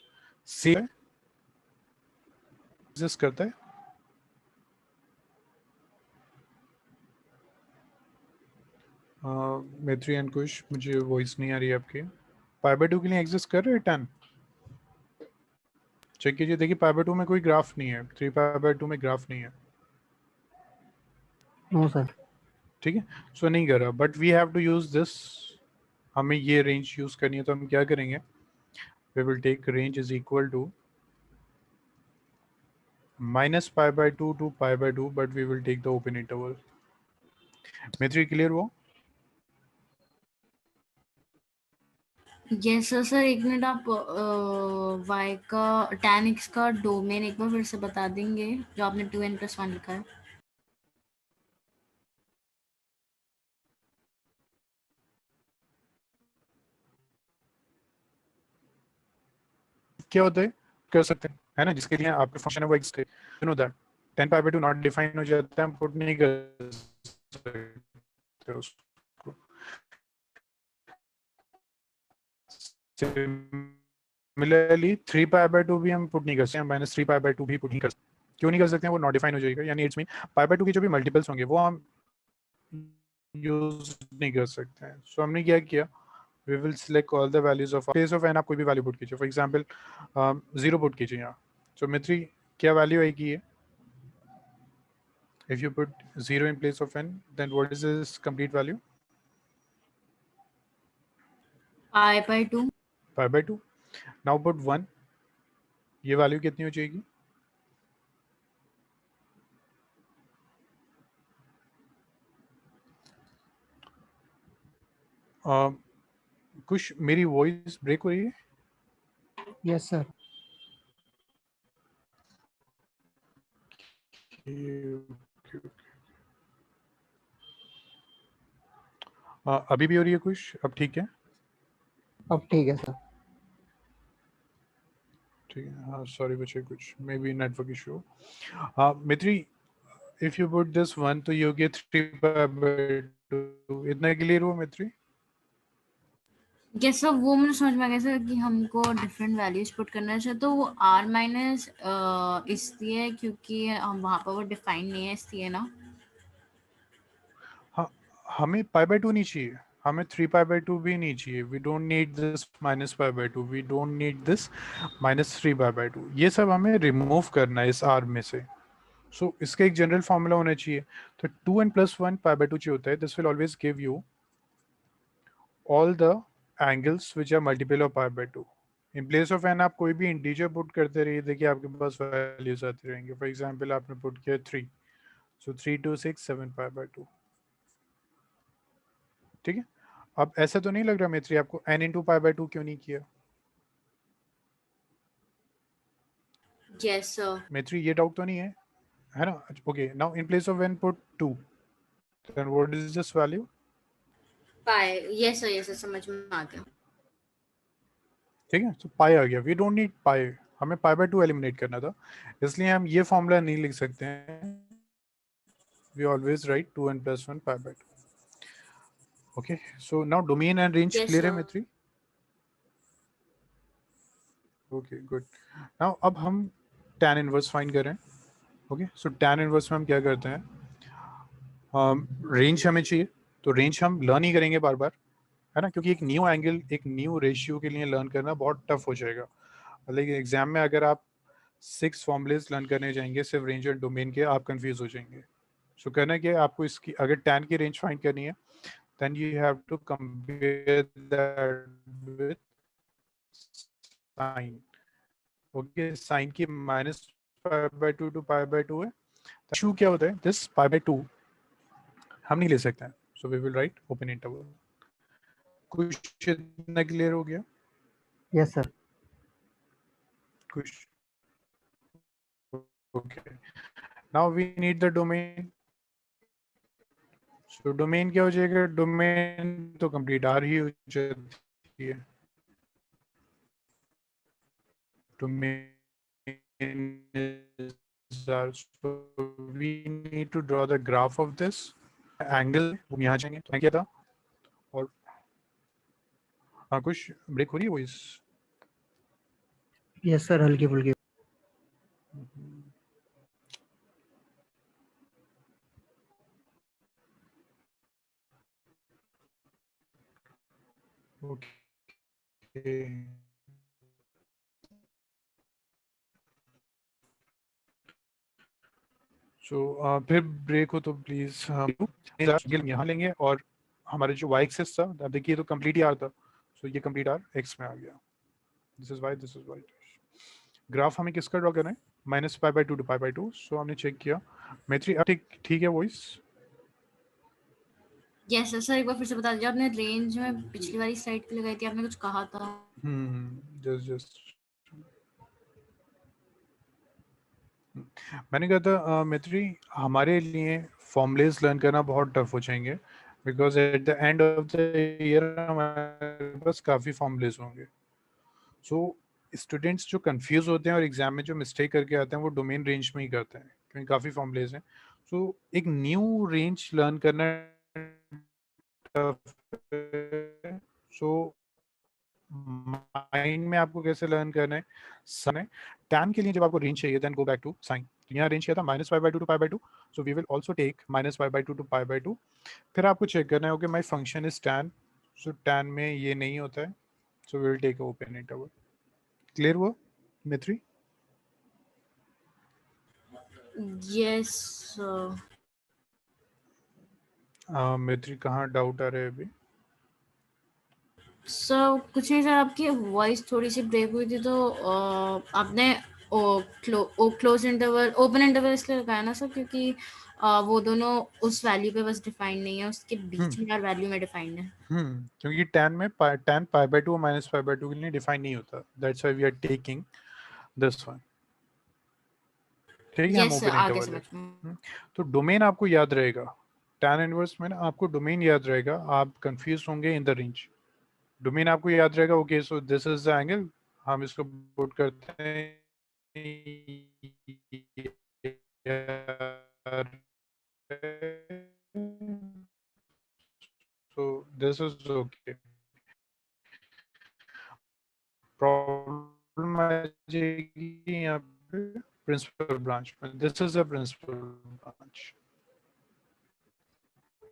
सी एग्जिस्ट करता है। मेत्री एंड कुश, मुझे वॉइस नहीं आ रही है आपकी। पाई बाय 2 के लिए एग्जिस्ट कर रहे हैं 10? चेक कीजिए, देखिए पाई बाय 2 में कोई ग्राफ नहीं है, 3 पाई बाय 2 में ग्राफ नहीं है, नो सर। ठीक है। सो नहीं कर रहा, but we have to use this, हमें ये रेंज यूज करनी है, तो हम क्या करेंगे, we will take range is equal to minus pi by 2 to pi by 2, but we will take the open interval. Maitri clear हुआ? Yes sir. सर एक मिनट, आप y का tan x का डोमेन एक बार फिर से बता देंगे, जो आपने 2n+1 लिखा है। क्या होता है, कर सकते हैं, है ना, जिसके लिए आपके फंक्शन है वो x, you know that 10 pi by 2 not define हो जाता है, हम पुट नहीं कर सकते उसको। सिमिलरली 3 pi by 2 भी हम पुट नहीं कर सकते, हम -3 pi by 2 भी पुट नहीं कर सकते। क्यों नहीं कर सकते हैं, वो नॉट डिफाइन हो जाएगा, यानी इट्स मीन pi by 2 के जो भी मल्टीपल्स होंगे वो हम यूज नहीं कर सकते हैं। सो हमने क्या किया, we will select all the values of place of n, आप कोई भी वैल्यू पुट कीजिए, फॉर एग्जांपल 0 पुट कीजिए यहाँ। सो मित्री क्या वैल्यू आएगी ये, if you put 0 in place of n, then what is this complete value? pi by 2। pi by 2। now put 1, ये वैल्यू कितनी हो जाएगी, कुछ मेरी वॉइस ब्रेक हो रही है? Yes sir. अभी भी हो रही है कुछ, अब ठीक है? अब ठीक है सर। ठीक है, हाँ सॉरी बच्चे, कुछ may be network issue. Maitri if you put this 1 तो you get 3 by 2, इतना क्लियर हुआ मित्री? यस सर, वो मुझे समझ में आ गया सर कि हमको डिफरेंट वैल्यूज पुट करना है सर। तो वो r माइनस इसलिए क्योंकि हम वहाँ पर वो डिफाइन नहीं है, इसलिए ना। हाँ, हमें pi by 2 नहीं चाहिए, हमें 3 pi by 2 भी नहीं चाहिए, we don't need this minus pi by 2, we don't need this minus 3 pi by 2, ये सब हमें रिमूव करना है इस r में से। सो इसका एक जनरल फॉर्मूला होना चाहिए, तो 2n plus 1 pi by 2 चाहिए होता है, this will always give you all the angles which are multiple of pi by 2। in place of n आप कोई भी इंटीजर पुट करते रहिए, देखिए आपके पास वैल्यूज आती रहेंगे। फॉर एग्जांपल आपने पुट किया 3, सो 3 2 6 7 pi by 2, ठीक है। अब ऐसा तो नहीं लग रहा मित्री आपको n इंटू पाई बाय 2 क्यों नहीं किया? Yes sir. मित्री ये डाउट तो नहीं है ना? Okay, now in place of n put 2, then what is this value? Pi. Yes sir, yes sir, समझ में आ गया। ठीक है, तो पाई आ गया, वी डोंट नीड पाई, हमें पाई बाय 2 एलिमिनेट करना था, इसलिए हम ये फॉर्मूला नहीं लिख सकते हैं, we always write 2n plus 1 pi by 2। Okay, so now domain and range yes clear है sir. Maitri? Okay good. Now अब हम tan इनवर्स फाइंड करें। ओके, सो tan इनवर्स में हम क्या करते हैं, रेंज हमें चाहिए, तो रेंज हम लर्न ही करेंगे बार बार, है ना, क्योंकि एक न्यू एंगल, एक न्यू रेशियो के लिए लर्न करना बहुत टफ हो जाएगा। मतलब एग्जाम में अगर आप 6 फॉर्मूलेस लर्न करने जाएंगे सिर्फ रेंज और डोमेन के, आप कंफ्यूज हो जाएंगे। सो कहना कि आपको इसकी अगर टैन की रेंज फाइंड करनी है, then you have to compare that with sine. Okay, sine की -π/2 टू π/2 है। इशू क्या होता है, दिस π/2 हम नहीं ले सकते हैं, so we will write open interval. कुछ इतना क्लियर हो गया? Yes sir. कुछ okay, now we need the domain. So domain क्या हो जाएगा, डोमेन तो कंप्लीट आर ही हो जाती है, domain is R, so we need to draw the graph of this angle, हम यहाँ जाएंगे तो क्या था, और हाँ कुछ ब्रेक हो रही है वॉइस? यस सर, हल्की फुल्की। ओके सो फिर ब्रेक हो तो प्लीज हम यहाँ लेंगे और हमारे जो y एक्सिस था अब देखिए तो कंप्लीट ही आर था सो ये कंप्लीट आर x में आ गया दिस इज y ग्राफ हमें किसका ड्रॉ करना है -π/2 to π/2 सो हमने चेक किया मैत्री अब ठीक ठीक है वॉइस यस सर, एक बार फिर से बता दीजिए। आपने रेंज में पिछली वाली स्लाइड पे लगाई थी, आपने कुछ कहा था। जस्ट मैंने कहा था मैत्री हमारे लिए फॉर्मूलेस लर्न करना बहुत टफ हो जाएंगे because at the end of the year हमारे पास काफ़ी फॉर्मूलेस होंगे सो स्टूडेंट्स जो कंफ्यूज होते हैं और एग्जाम में जो मिस्टेक करके आते हैं वो डोमेन रेंज में ही करते हैं क्योंकि काफ़ी फॉर्मूलेस हैं सो एक न्यू रेंज लर्न करना टफ है सो माइंड में आपको कैसे लर्न करना है सन है tan के लिए जब आपको रेंज चाहिए then go back to sine यहाँ रेंज किया था -π/2 to π/2 so we will also take -π/2 to π/2 फिर आपको चेक करना है okay my function is tan so tan में ये नहीं होता है so we will take open interval clear हुआ मित्री यस सर। मित्री कहाँ डाउट आ रहे हैं अभी सर कुछ नहीं सर, आपकी वॉइस थोड़ी सी ब्रेक हुई थी तो आपने क्लोज इंटरवल ओपन इंटरवल इसलिए लगाया ना सर, क्योंकि वो दोनों उस वैल्यू पे बस डिफाइंड नहीं है, उसके बीच में यार वैल्यू में डिफाइंड है। क्योंकि tan में tan π/2 और -π/2 के लिए डिफाइन नहीं होता that's why we are taking this one ठीक है हम यस सर, ओपन आगे इंटरवल समझ में। है तो डोमेन आपको याद रहेगा tan इनवर्स में ना आपको डोमेन याद रहेगा आप कंफ्यूज होंगे इन द रेंज डोमेन आपको याद रहेगा okay so this is the angle हम इसको पुट करते हैं so this is okay problem आ जाएगी यहाँ पे प्रिंसिपल ब्रांच में this is a principal branch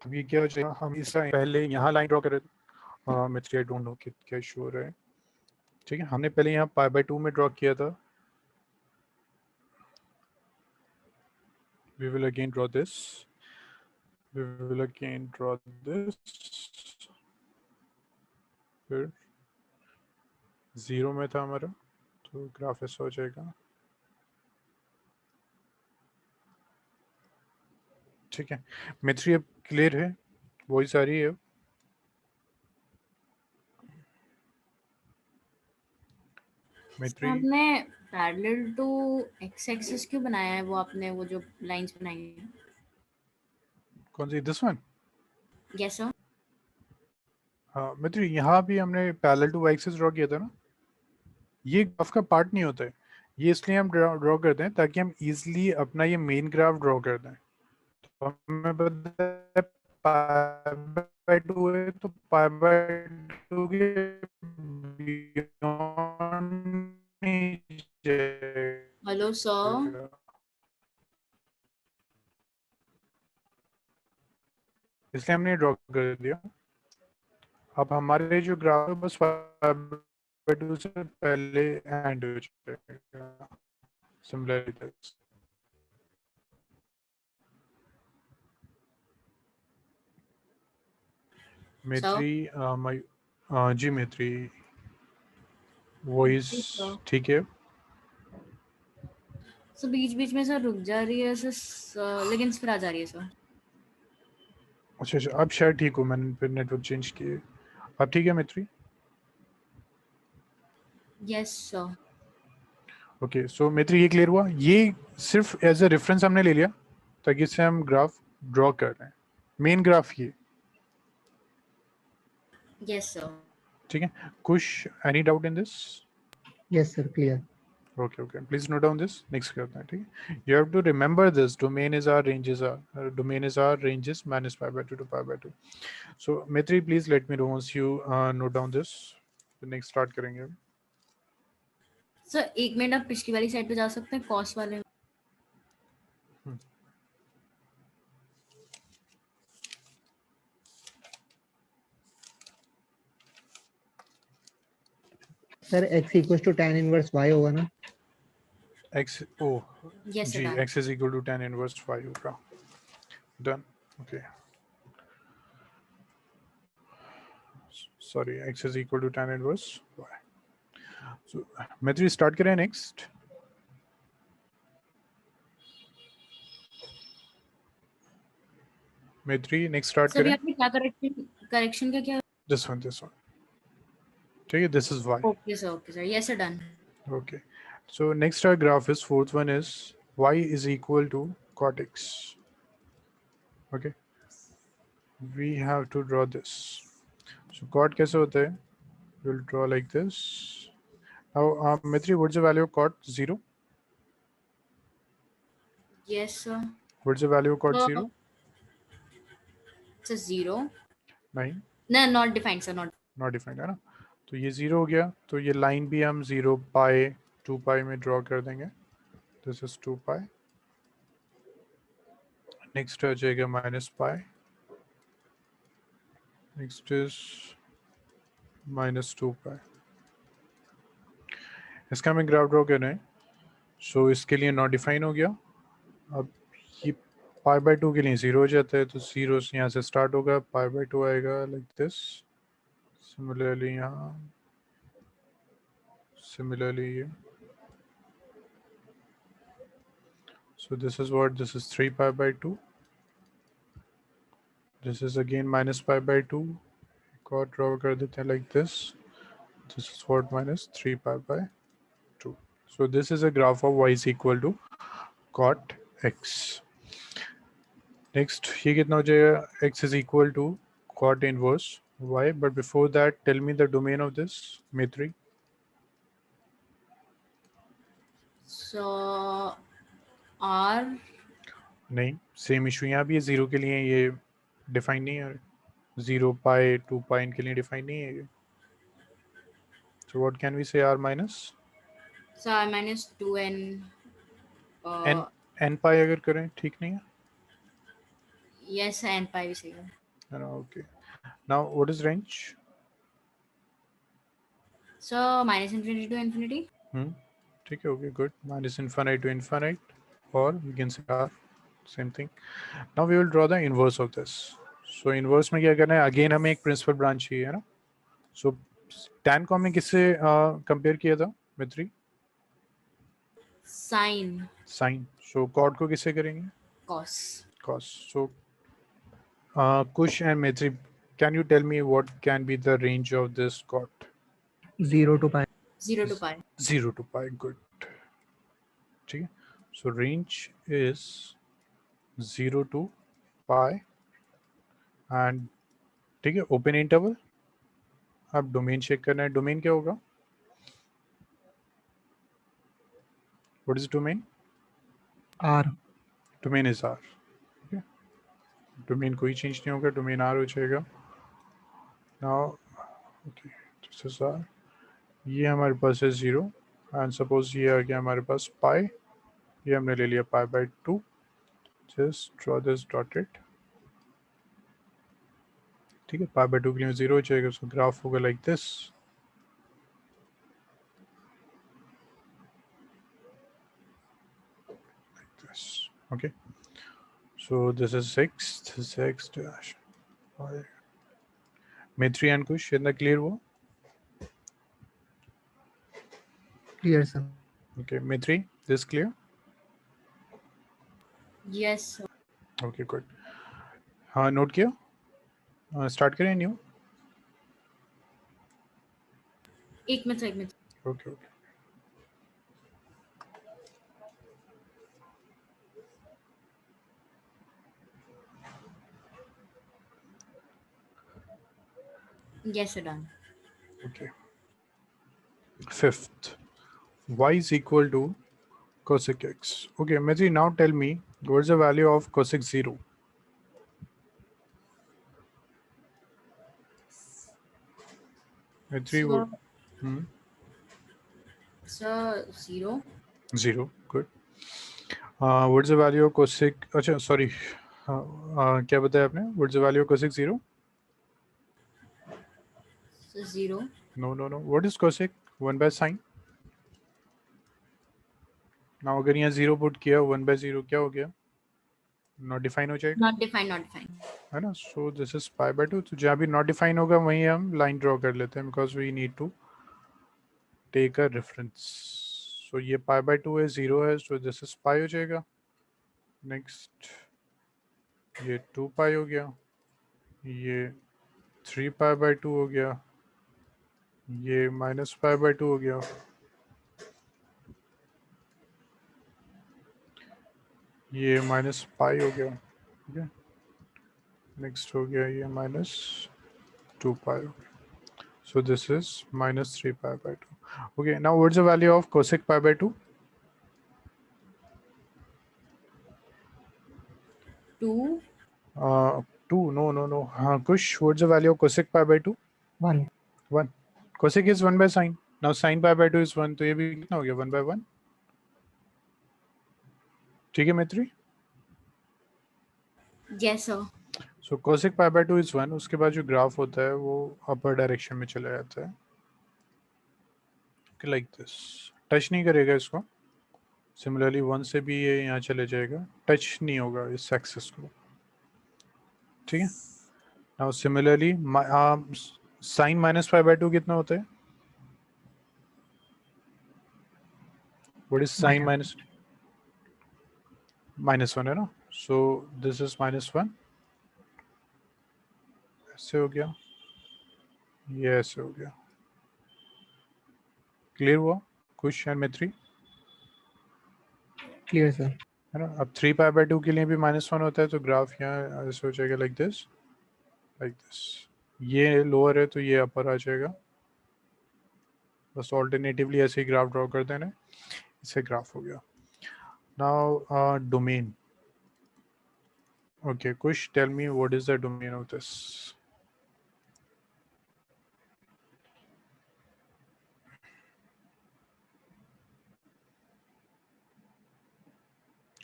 अब ये क्या हो जाएगा हम इस पहले यहाँ लाइन ड्रॉ कर रहे थे मित्री आई डोंट नो कि क्या इशू हो रहा है ठीक है हमने पहले यहाँ π/2 में ड्रॉ किया था we will again draw this फिर 0 में था हमारा तो ग्राफ ऐसा हो जाएगा ठीक है मित्री अब क्लियर है वॉइस आ रही है सर मित्री आपने पैरेलल टू एक्स एक्सिस क्यों बनाया है, वो आपने वो जो लाइंस बनाई है। कौन सी दिस वन यस सर। हाँ मित्री यहाँ भी हमने parallel to y axis draw किया था ना ये ग्राफ का पार्ट नहीं होता है ये इसलिए हम ड्रॉ करते हैं ताकि हम इजीली अपना ये मेन ग्राफ ड्रॉ कर दें तो हमें पता है π/2 है तो π/2 के beyond नहीं हेलो सर। जाएगा इसलिए हमने ड्रॉ कर दिया अब हमारे जो ग्राफ है बस π/2 से पहले एंड हो जाएगा सिमिलरली मैत्री जी मैत्री वॉइस सर ठीक है सर बीच बीच में सर रुक जा रही है सर, लेकिन फिर आ जा रही है सर। अच्छा अच्छा अब शायद ठीक हो मैंने फिर नेटवर्क चेंज किए अब ठीक है मैत्री यस सर। ओके सो मैत्री ये क्लियर हुआ ये सिर्फ एज अ रेफरेंस हमने ले लिया ताकि इससे हम ग्राफ ड्रॉ कर रहे हैं मेन ग्राफ ये यस सर। ठीक है कुछ any doubt in this Yes, sir. Clear. okay okay please note down this next करते हैं ठीक है you have to remember this domain is our ranges are domain is our ranges -π/2 to π/2 so Maitri please let me know once you note down this next start करेंगे sir 1 minute आप पिछली वाली side पे जा सकते हैं, cos वाले। Sir x equal to tan inverse y होगा ना? x, oh Yes, sir, जी, done. x is equal to tan inverse y होगा. Done. Okay. Sorry, x is equal to tan inverse y. So Maitri start करें next. Maitri next start sir, अभी करें. आपने क्या correction का क्या? This one, this one. ठीक है, this is y. Okay, sir. Yes, sir, done. Okay. So next our graph is fourth one is y is equal to cot x. Okay. We have to draw this. So cot कैसे होता है? We'll draw like this. Now, Maitri, what's the value of cot 0? Yes, sir. What's the value of cot So, 0? it's a 0. 9. No, not defined, sir. Not. Not defined है ना. तो ये 0 हो गया, तो ये लाइन भी हम 0 पाई 2 पाई में ड्रॉ कर देंगे. This is 2 pi. नेक्स्ट आ जाएगा minus pi. Next is minus 2 पाई. इसका हमें ग्राफ ड्रॉ करना है. सो इसके लिए नॉट डिफाइन हो गया. अब ये पाई बाई 2 के लिए 0 हो जाता है, तो 0 यहाँ से स्टार्ट होगा, पाई बाई 2 आएगा लाइक दिस. सिमिलरली यहाँ, similarly here. So this is what, this is 3 pi by 2. This is again minus pi by 2. Got draw kar dete hain like this. This is what, minus 3 pi by 2. So this is a graph of y is equal to cot x. Next, ये कितना हो जाएगा? X is equal to cot inverse y. But before that, tell me the domain of this, Maitri. So, R. नहीं, same issue यहाँ भी है. 0 के लिए ये डिफाइन नहीं है. 0 पाई 2 पाई इनके लिए डिफाइन नहीं है ये. So what can we say r minus? So, R minus 2n. n pi अगर करें ठीक नहीं है? Yes, n pi भी सही है. No, okay. Now what is range? So, minus infinity to infinity. ठीक है, okay, good. Minus infinite to infinite, or we can say r, same thing. Now we will draw the inverse of this. So inverse में क्या करना है? Again हमें एक principal branch चाहिए है ना. So tan को हमने किससे compare किया था, Maitri? Sine. Sin. So cot को किससे करेंगे? Cos. Cos. So Kush and Maitri, can you tell me what can be the range of this cot? 0 to pi. 0 to pi. 0 to pi, good. ठीक है. So range is 0 to pi and ठीक है, open interval. अब domain check करना है. Domain क्या होगा? What is domain? R. Domain is R. Okay. Domain कोई चेंज नहीं होगा, डोमेन R हो जाएगा. Now, okay, this is R. ये हमारे पास है 0 एंड सपोज ये आ गया हमारे पास पाई. ये हमने ले लिया pi by 2. Just draw this dotted. ठीक है, पाई बाई 2 के लिए 0 हो जाएगा. सो ग्राफ होगा like this. Okay, so this is 6, this is x dash y. Maitri and Kush, is that clear? Clear, sir. Okay, Maitri, this clear? Yes, sir. Okay, good. हाँ, note किया. Start करें new. एक minute. Okay, okay. Yes, sir, done. Okay. Fifth, y is equal to cosec x. Okay, Maitri, now tell me what is the value of cosec 0? Maitri, So, so 0. 0, good. What is the value of cosec? अच्छा, sorry. क्या बताया आपने? What is the value of cosec 0? So 0. No. What is cosec? 1 by sine. Now अगर यहाँ 0 put किया 1 bye 0 क्या हो गया? नॉट डिफाइन हो जाएगा, नॉट डिफाइन है ना। सो दिस इज पाई बाय 2। तो जहाँ भी नॉट डिफाइन होगा वहीं हम लाइन ड्रॉ कर लेते हैं, because we need to take a reference. So ये पाई बाय 2 है, 0 है, सो दिस इज पाई हो जाएगा। नेक्स्ट ये 2 पाई हो गया, ये 3 पाई बाय 2 हो गया, ये माइनस पाई बाय 2 हो गया, ये माइनस पाई हो गया, ठीक है। नेक्स्ट हो गया ये माइनस 2 पाई हो गया। So this is minus 3 pi by 2. Okay, now what's the value of cosec pi by 2? 2 2. No. Kush, what's the value of cosec pi by 2? 1. 1. Cosec is 1 by sine. Now sine pi by 2 is 1. तो ये भी कितना हो गया? 1 by 1. ठीक है मैत्री? yes sir So cosec pi by 2 is 1. उसके बाद जो ग्राफ होता है वो अपर डायरेक्शन में चला जाता है, like this. टच नहीं करेगा इसको। सिमिलरली 1 से भी ये यहाँ चले जाएगा, टच नहीं होगा इस एक्सिस को, ठीक है। Now similarly sign minus pi by 2 कितना होता है? व्हाट इज साइन माइनस -1 है ना। सो दिस इज -1, ऐसे हो गया, ये ऐसे हो गया। क्लियर हुआ कुछ एंड मैत्री? Clear sir. है ना। अब 3 पाई बाय 2 के लिए भी -1 होता है, तो ग्राफ यहाँ ऐसे हो जाएगा, लाइक दिस। ये लोअर है तो ये अपर आ जाएगा। बस ऑल्टरनेटिवली ऐसे ही ग्राफ ड्रॉ कर देना, इससे ग्राफ हो गया। Now domain. Okay, Kush, tell me what is the domain of this?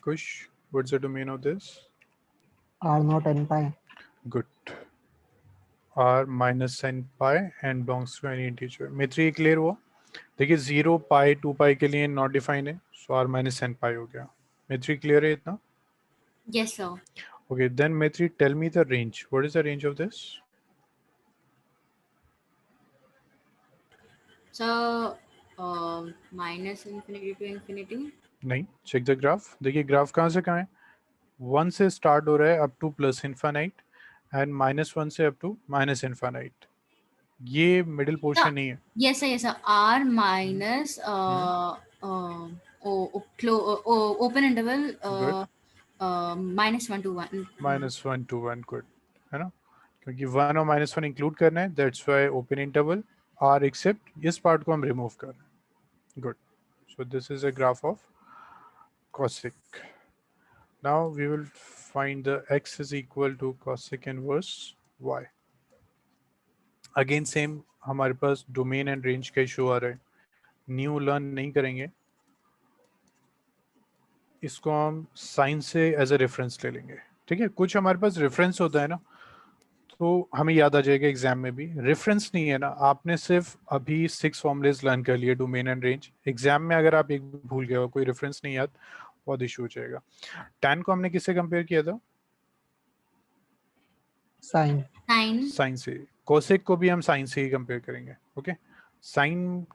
Kush, what's the domain of this? R naught n pi. Good. R minus n pi and belongs to any integer. Mitri ये clear हुआ? देखिए 0 पाई 2 पाई के लिए not define है, सो R minus n pi हो गया। Mitri clear है इतना? yes sir Okay, then Mitri, tell me the range. What is the range of this? so minus infinity to infinity नहीं, check the graph. देखिए graph कहाँ से कहाँ है? 1 से स्टार्ट हो रहा है up two plus infinite and -1 से अप टू माइनस इन्फाइनाइट। ये मिडिल पोर्शन नहीं है। yes sir r minus open interval Good. -1 to 1 -1 to 1, good, है ना, क्योंकि 1 और -1 इंक्लूड करना है, that's why open interval are except इस पार्ट को हम रिमूव कर रहे हैं। Good, so this is a graph of cosec. Now we will find the x is equal to cosec inverse y. Again same, हमारे पास domain and range का issue आ रहा है, न्यू लर्न नहीं करेंगे, इसको हम साइन से एज अ रेफरेंस ले लेंगे, ठीक है। कुछ हमारे पास रेफरेंस होता है ना, तो हमें याद आ जाएगा एग्जाम में भी। रेफरेंस नहीं है ना, आपने सिर्फ अभी 6 फॉर्मूलेज लर्न कर लिए डोमेन एंड रेंज, एग्जाम में अगर आप एक भूल गए हो, कोई रेफरेंस नहीं याद, बहुत इशू हो जाएगा। tan को हमने किससे कंपेयर किया था? Sine. sin से। कोसेक को भी हम साइन से ही कंपेयर करेंगे, ओके। साइन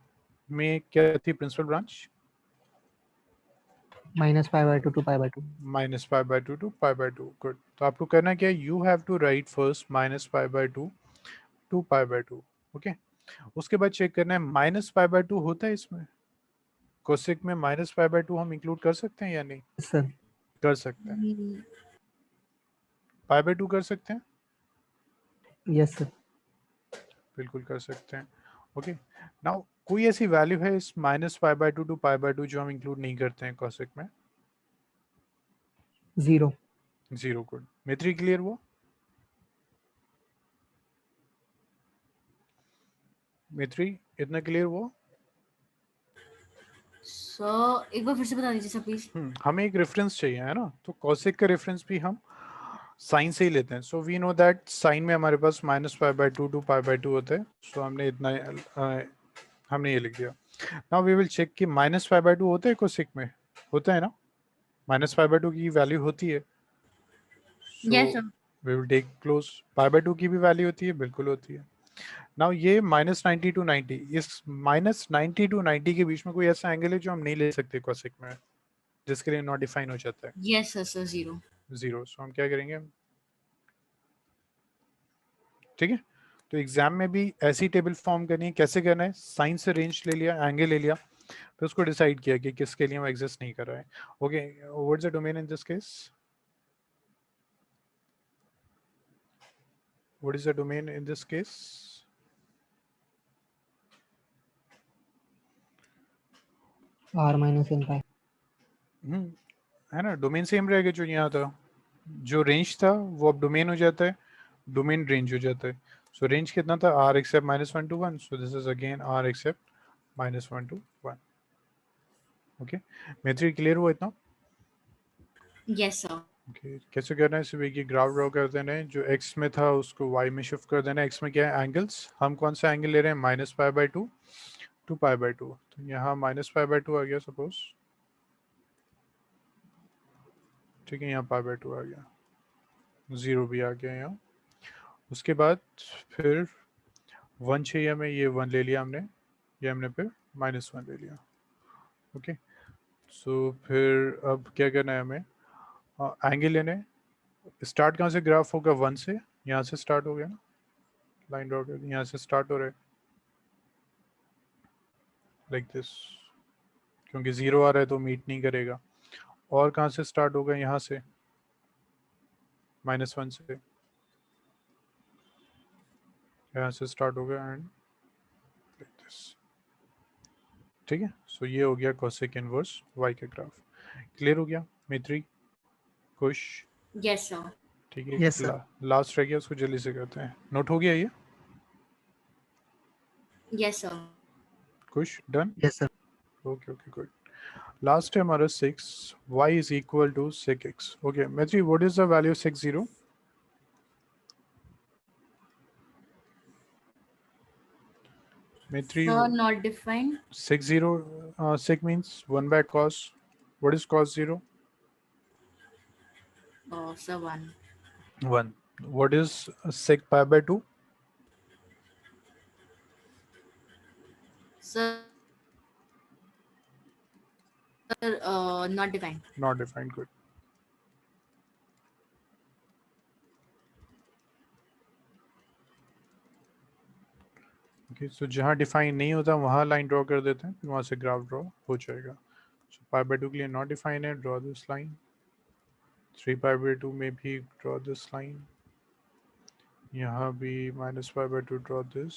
में क्या थी principal branch? Minus pi by 2 to pi by 2. -π/2 to π/2, good. तो आपको करना क्या है, you have to write first -π/2 to π/2, okay. उसके बाद चेक करना है -π/2 होता है इसमें, कोसेक में -π/2 हम इंक्लूड कर सकते हैं या नहीं? Yes sir. कर सकते हैं। π/2 कर सकते हैं, Yes sir. बिल्कुल कर सकते हैं, ओके। नाउ कोई ऐसी वैल्यू है इस -π/2 to π/2 जो हम इंक्लूड नहीं करते हैं कोसेक में? 0. 0, गुड। मैत्री क्लियर हुआ? मैत्री इतना क्लियर हुआ? so एक बार फिर से बता दीजिए सर प्लीज हमें एक रेफरेंस चाहिए, है ना, तो कोसेक का रेफरेंस भी हम साइन से ही लेते हैं। So we know that sine में हमारे पास -π/2 to π/2 होता है, सो हमने इतना हमने ये लिख दिया. नाउ वी विल चेक कि -5/2 होता है कोसेक में, होता है ना, -5/2 की वैल्यू होती है. So Yes, sir. We will take close. π/2 की भी वैल्यू होती है, बिल्कुल होती है. नाउ ये -90 to 90, इस -90 to 90 के बीच में कोई ऐसा एंगल है जो हम नहीं ले सकते कोसेक में, जिसके लिए नॉट डिफाइन हो जाता है Yes, sir, 0. 0. सो हम क्या करेंगे, ठीक है. तो एग्जाम में भी ऐसी टेबल फॉर्म करनी है. कैसे करना है, साइन से रेंज ले लिया, एंगल ले लिया, फिर उसको डिसाइड किया कि किसके लिए वो एग्जिस्ट नहीं कर रहा है. Okay, what is the domain in this case, what is the domain in this case. R minus n pi. है ना, डोमेन सेम रहेगा जो यहाँ था. जो रेंज था वो अब डोमेन हो जाता है, डोमेन रेंज हो जाता है. सो रेंज कितना था, r except -1 to 1. So this is again r except -1 to 1. Okay, method clear हुआ इतना. Yes, sir. ओके, कैसे करना है, सिर्फ एक ही ग्राफ ड्रॉ कर देना है. जो x में था उसको y में शिफ्ट कर देना है. x में क्या है, एंगल्स. हम कौन सा एंगल ले रहे हैं, -π/2 to π/2. तो यहाँ -π/2 आ गया सपोज, ठीक है. यहाँ π/2 आ गया, 0 भी आ गया यहाँ. उसके बाद फिर 1 चाहिए हमें, ये 1 ले लिया हमने, ये हमने फिर -1 ले लिया. ओके, सो फिर अब क्या करना है हमें, एंगल लेने. स्टार्ट कहाँ से ग्राफ होगा, 1 से. यहाँ से स्टार्ट हो गया ना, लाइन ड्रॉ कर दी, यहाँ से स्टार्ट हो रहा है लाइक दिस, क्योंकि 0 आ रहा है तो मीट नहीं करेगा. और कहाँ से स्टार्ट होगा, यहाँ से -1 से, यहाँ से स्टार्ट होगा एंड लाइक दिस, ठीक है. सो ये हो गया कोसेक इनवर्स y का ग्राफ. क्लियर हो गया मैत्री, खुश, Yes, sir. ठीक है. Yes, sir. लास्ट रह गया, उसको जल्दी से करते हैं. नोट हो गया ये, Yes, sir. Khush, done. Yes, sir. Okay okay good. Last है हमारा 6, y is equal to 6x. Okay Maitri, what is the value 60. Maitri, Sir, not defined. 60 sec means 1 by cos. What is cos 0? Sir, 1. 1. What is sec π/2? Sir, not defined. Not defined. Good. Okay, so जहाँ define नहीं होता वहाँ line draw कर देते हैं, फिर वहाँ से ग्राफ ड्रॉ हो जाएगा. So π/2 के लिए नॉट डिफाइन है, ड्रॉ दिस लाइन. 3π/2 में भी ड्रॉ दिस लाइन. यहाँ भी -π/2 ड्रॉ दिस,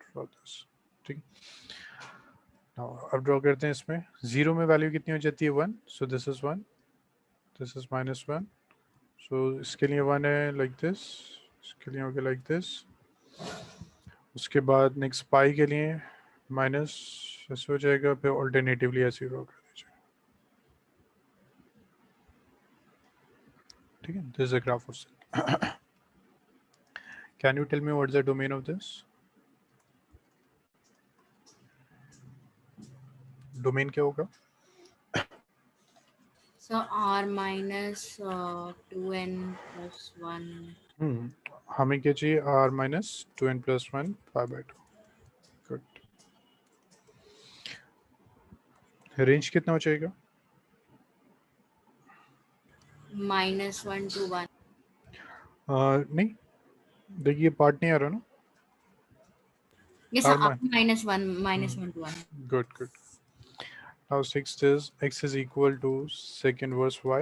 ड्रॉ दिस, ठीक. Now अब ड्रॉ करते हैं इसमें. 0 में वैल्यू कितनी हो जाती है, 1. So this is 1, this is -1. सो इसके लिए 1 है लाइक दिस, इसके लिए हो गया लाइक दिस. उसके बाद नेक्स्ट पाई के लिए माइनस ऐसे हो जाएगा, फिर ऑल्टरनेटिवली ऐसे ड्रॉ कर दीजिए, ठीक है. This is a graph of can you tell me what is the domain of this. Domain क्या होगा, So r minus 2n plus 1. हमें क्या चाहिए, r minus 2n plus 1 π/2. Good. Range कितना हो जाएगा, -1 to 1. नहीं देखिए पार्ट नहीं आ रहा ना. Yes, sir. R -1 to 1. Good, good. Now 6 is x is equal to sec inverse y.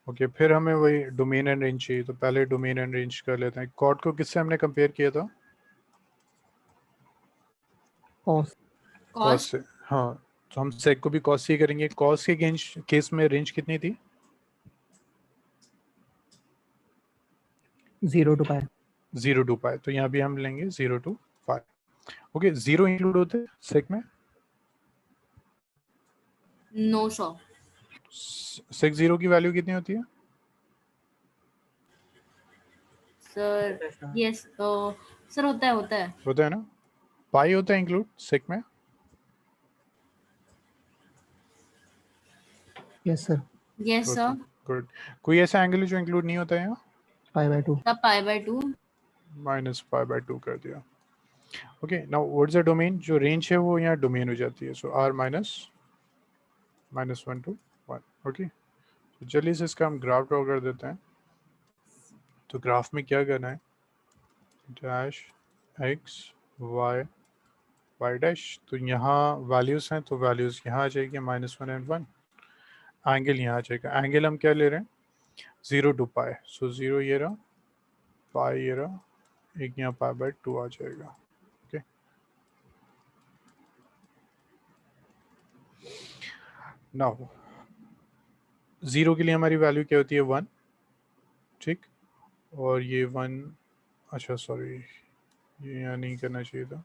Okay, फिर हमें वही डोमेन एंड रेंज चाहिए, तो पहले डोमेन एंड रेंज कर लेते हैं. कॉट को किससे हमने कंपेयर किया था, Cos. Cos. से. हाँ, तो हम सेक को भी कॉस से ही करेंगे. कॉस के केस में रेंज कितनी थी, 0 to pi. 0 to pi. तो यहाँ भी हम लेंगे 0 to pi. ओके, 0 इंक्लूड होते हैं सेक में. No, sir. सेक 0 की वैल्यू कितनी होती है, Sir, yes. सर होता है ना, पाई होता है इंक्लूड सेक में? Yes sir, yes sir, good. कोई ऐसा एंगल है जो इंक्लूड नहीं होता है यहाँ? π/2. तब π/2। माइनस π/2 कर दिया। Okay, now what's the domain? जो रेंज है वो यहाँ डोमेन हो जाती है, सो r -1 to 1। ओके, तो चलिए से इसका हम ग्राफ ड्रॉ कर देते हैं। तो ग्राफ में क्या करना है, dash x y y dash, तो यहाँ वैल्यूज हैं तो वैल्यूज यहाँ आ जाएगी -1 and 1। एंगल यहाँ आ जाएगा, एंगल हम क्या ले रहे हैं 0 to π, सो 0 ये रहा, पाई ये रहा, एक यहाँ π/2 आ जाएगा। ओके, नाउ 0 के लिए हमारी वैल्यू क्या होती है 1, ठीक, और ये 1, अच्छा सॉरी ये यहाँ नहीं करना चाहिए था,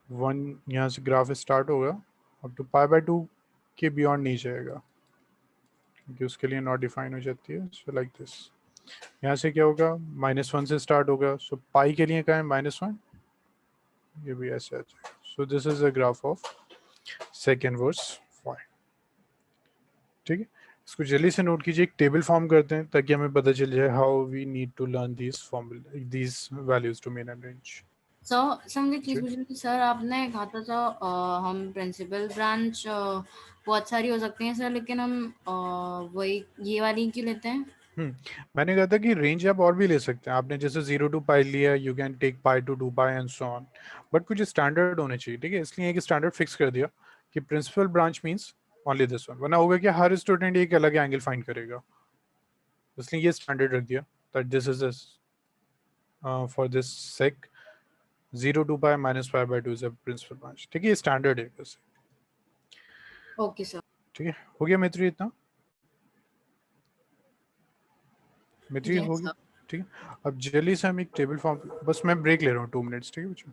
1 यहाँ से ग्राफ स्टार्ट होगा, अब तो π/2 के बियॉन्ड नहीं जाएगा क्योंकि उसके लिए नॉट डिफाइन हो जाती है, सो लाइक दिस। यहाँ से क्या होगा -1 से स्टार्ट होगा, सो पाई के लिए क्या है -1, ये भी ऐसे आ जाएगा। So this is the graph of sec inverse y। ठीक है, इसको जल्दी से नोट कीजिए, एक टेबल फॉर्म करते हैं ताकि हमें पता चल जाए how we need to learn these formula, these values domain and range. Sir मुझे एक चीज पूछनी थी सर, आपने कहा था सर हम प्रिंसिपल ब्रांच बहुत सारी हो सकती हैं सर, लेकिन हम वही ये वाली क्यों लेते हैं? मैंने कहा था कि रेंज आप और भी ले सकते हैं, आपने जैसे 0 to π लिया, you can take π to 2π and so on, but कुछ स्टैंडर्ड होने चाहिए। ठीक है, इसलिए एक स्टैंडर्ड फिक्स कर दिया कि principal branch means only this one, वरना होगा कि हर स्टूडेंट एक अलग एंगल फाइंड करेगा, इसलिए ये स्टैंडर्ड रख दिया that this is for this sake 0 to π -π/2 is a principal branch. ठीक है, ये स्टैंडर्ड है वैसे। Okay sir. ठीक है, हो गया मित्री इतना? मित्री यस हो गया? सर। ठीक है, अब जल्दी से हम एक टेबल फॉर्म, बस मैं ब्रेक ले रहा हूँ 2 मिनट्स। ठीक है बच्चों।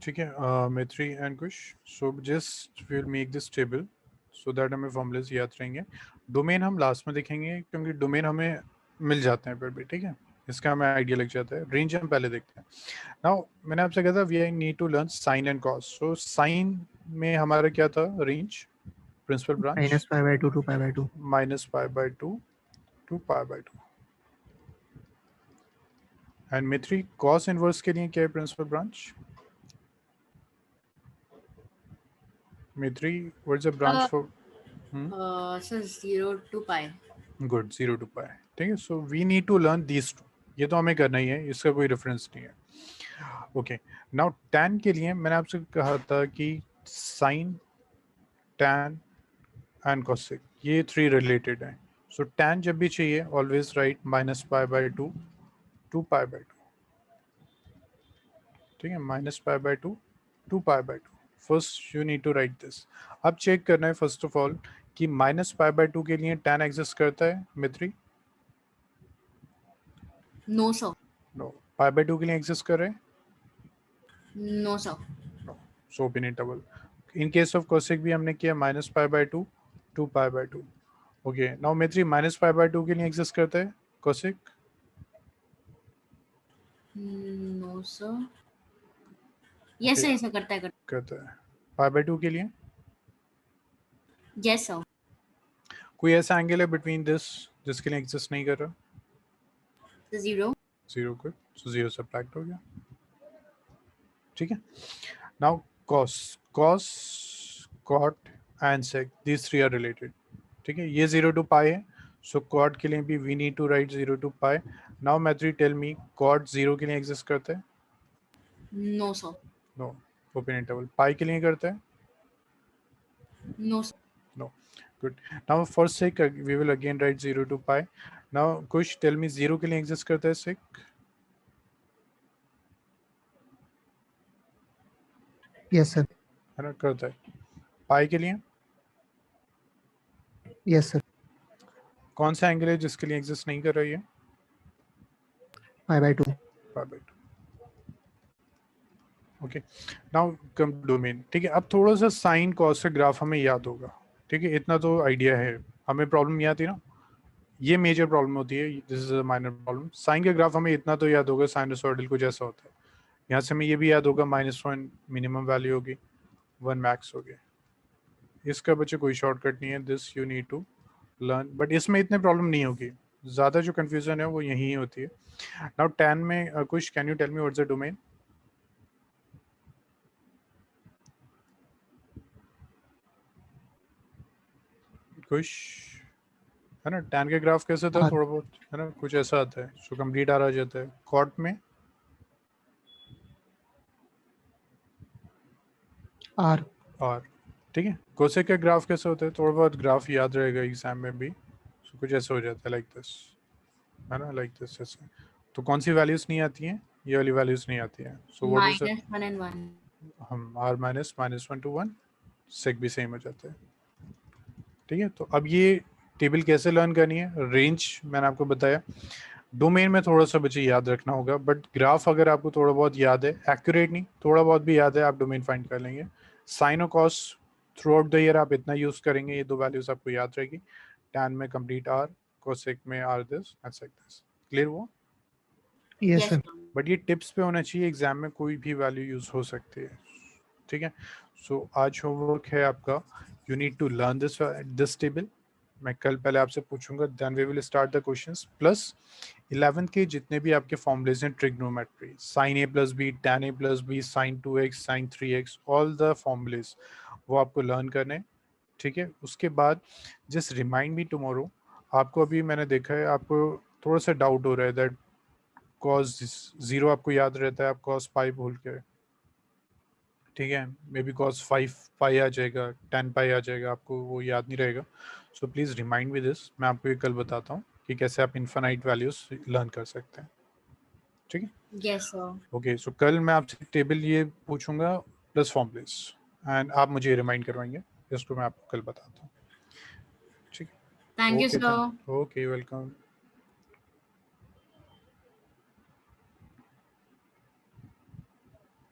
ठीक है Maitri and Kush, so just will make this table so that हमें फॉर्मूलेस याद रहेंगे। डोमेन हम लास्ट में देखेंगे क्योंकि डोमेन हमें मिल जाते हैं फिर भी। ठीक है, इसका हमें आइडिया लग जाता है। रेंज हम पहले देखते हैं। नाउ मैंने आपसे कहा था we need to learn sine and cos. So sine में हमारा क्या था range, principal branch -π/2 to π/2. -π/2 to π/2। And Maitri cos inverse के लिए क्या है principal branch? Maitri what is the branch for? Sir 0 to π। Good, 0 to π। ठीक है, so we need to learn these two. ये तो हमें करना ही है, इसका कोई रेफरेंस नहीं है। ओके, नाउ tan के लिए मैंने आपसे कहा था कि साइन, tan एंड कोसेक ये 3 रिलेटेड हैं। सो tan जब भी चाहिए ऑलवेज राइट -π/2 to π/2। ठीक है, -π/2 to π/2। First you need to write this. अब चेक करना है फर्स्ट ऑफ ऑल कि -π/2 के लिए tan एग्जिस्ट करता है मित्री? No sir. नो। π/2 के लिए एग्जिस्ट कर रहे हैं? No sir. No. So open interval. In case of cosec भी हमने किया -π/2 to π/2। ओके, नाउ मित्री -π/2 के लिए एग्जिस्ट करता है cosec? No sir. Yes sir, ऐसा करता है। करता है। π/2 के लिए यस सर। कोई ऐसा एंगल है बिटवीन दिस जिसके लिए एग्जिस्ट नहीं कर रहा? 0। 0। गुड, सो 0 सब्ट्रैक्ट हो गया। ठीक है, now cos, cot and sec these three are related। ठीक है, ये 0 to π है, सो cot के लिए भी we need to write 0 to π। now Maitri tell me cot 0 के लिए एग्जिस्ट करता है? No sir. No. Open interval. Pi के लिए करता है? No sir. No. Good. Now for sec we will again write 0 to pi। now Kush tell me 0 के लिए एग्जिस्ट करता है sec? Yes sir. है ना, करता है। पाई के लिए Yes sir. कौन सा एंगल है जिसके लिए एग्जिस्ट नहीं कर रही है? π/2. π/2। Okay, now come to domain. ठीक है, अब थोड़ा सा साइन कॉस का ग्राफ हमें याद होगा। ठीक है, इतना तो आइडिया है हमें। प्रॉब्लम ये आती है ना, ये मेजर प्रॉब्लम होती है, this is a minor problem. Sine का ग्राफ हमें इतना तो याद होगा साइनसॉइडल को जैसा होता है। यहाँ से हमें ये भी याद होगा -1 मिनिमम वैल्यू होगी, 1 मैक्स हो गया। इसका बच्चे कोई शॉर्टकट नहीं है, this you need to learn. But इसमें इतने प्रॉब्लम नहीं होगी, ज़्यादा जो कन्फ्यूजन है वो यहीं होती है। नाउ tan में कुछ can you tell me what's the domain? कुछ है ना, tan के ग्राफ कैसे था? R. थोड़ा बहुत है ना, कुछ ऐसा आता है। सो कंप्लीट आ जाता है। कॉट में R. और ठीक है, कोसेक का ग्राफ कैसे होता है? थोड़ा बहुत ग्राफ याद रहेगा एग्जाम में भी। सो कुछ ऐसा हो जाता है लाइक दिस, है ना, लाइक दिस ऐसे। तो कौन सी वैल्यूज नहीं आती हैं? ये वाली वैल्यूज नहीं आती हैं। So what is -1 and 1। हम r -1 to 1 सेक भी सेम हो जाता है। ठीक है, तो अब ये टेबल कैसे लर्न करनी है? रेंज मैंने आपको बताया। डोमेन में थोड़ा सा बच्चे याद रखना होगा, बट ग्राफ अगर आपको थोड़ा बहुत याद है, एक्यूरेट नहीं थोड़ा बहुत भी याद है, आप डोमेन फाइंड कर लेंगे। साइन और cos through out the year आप इतना यूज करेंगे, ये दो वैल्यूज आपको याद रहेगी। टैन में कंप्लीट आर, कोसेक में R this and sec this. Clear हुआ? Yes yes sir. Sir. But ये टिप्स पे होना चाहिए, एग्जाम में कोई भी वैल्यू यूज हो सकती है। ठीक है, सो आज होमवर्क है आपका, you need to learn this table. मैं कल पहले आपसे पूछूंगा, then we will start the questions. Plus 11th के जितने भी आपके फॉर्मूलेज हैं, trigonometry, sine a + b, tan a + b, sin 2x, sin 3x, all the formulas वो आपको लर्न करने हैं। ठीक है, उसके बाद जस्ट रिमाइंड मी टुमारो। आपको अभी मैंने देखा है आपको थोड़ा सा डाउट हो रहा है दैट cos 0 आपको याद रहता है, आप cos पाई भूल के, ठीक है, मे बी cos 5 पाई आ जाएगा, 10 पाई आ जाएगा, आपको वो याद नहीं रहेगा। So please remind me this. मैं आपको ये कल बताता हूँ कि कैसे आप इन्फिनाइट वैल्यूज लर्न कर सकते हैं। ठीक है, यस सर। ओके। सो कल मैं आपसे टेबल ये पूछूंगा प्लस फॉर्मूलेस, एंड आप मुझे रिमाइंड करवाएंगे, इसको मैं आपको कल बताता हूँ। ठीक है, thank you okay, sir. Okay, welcome.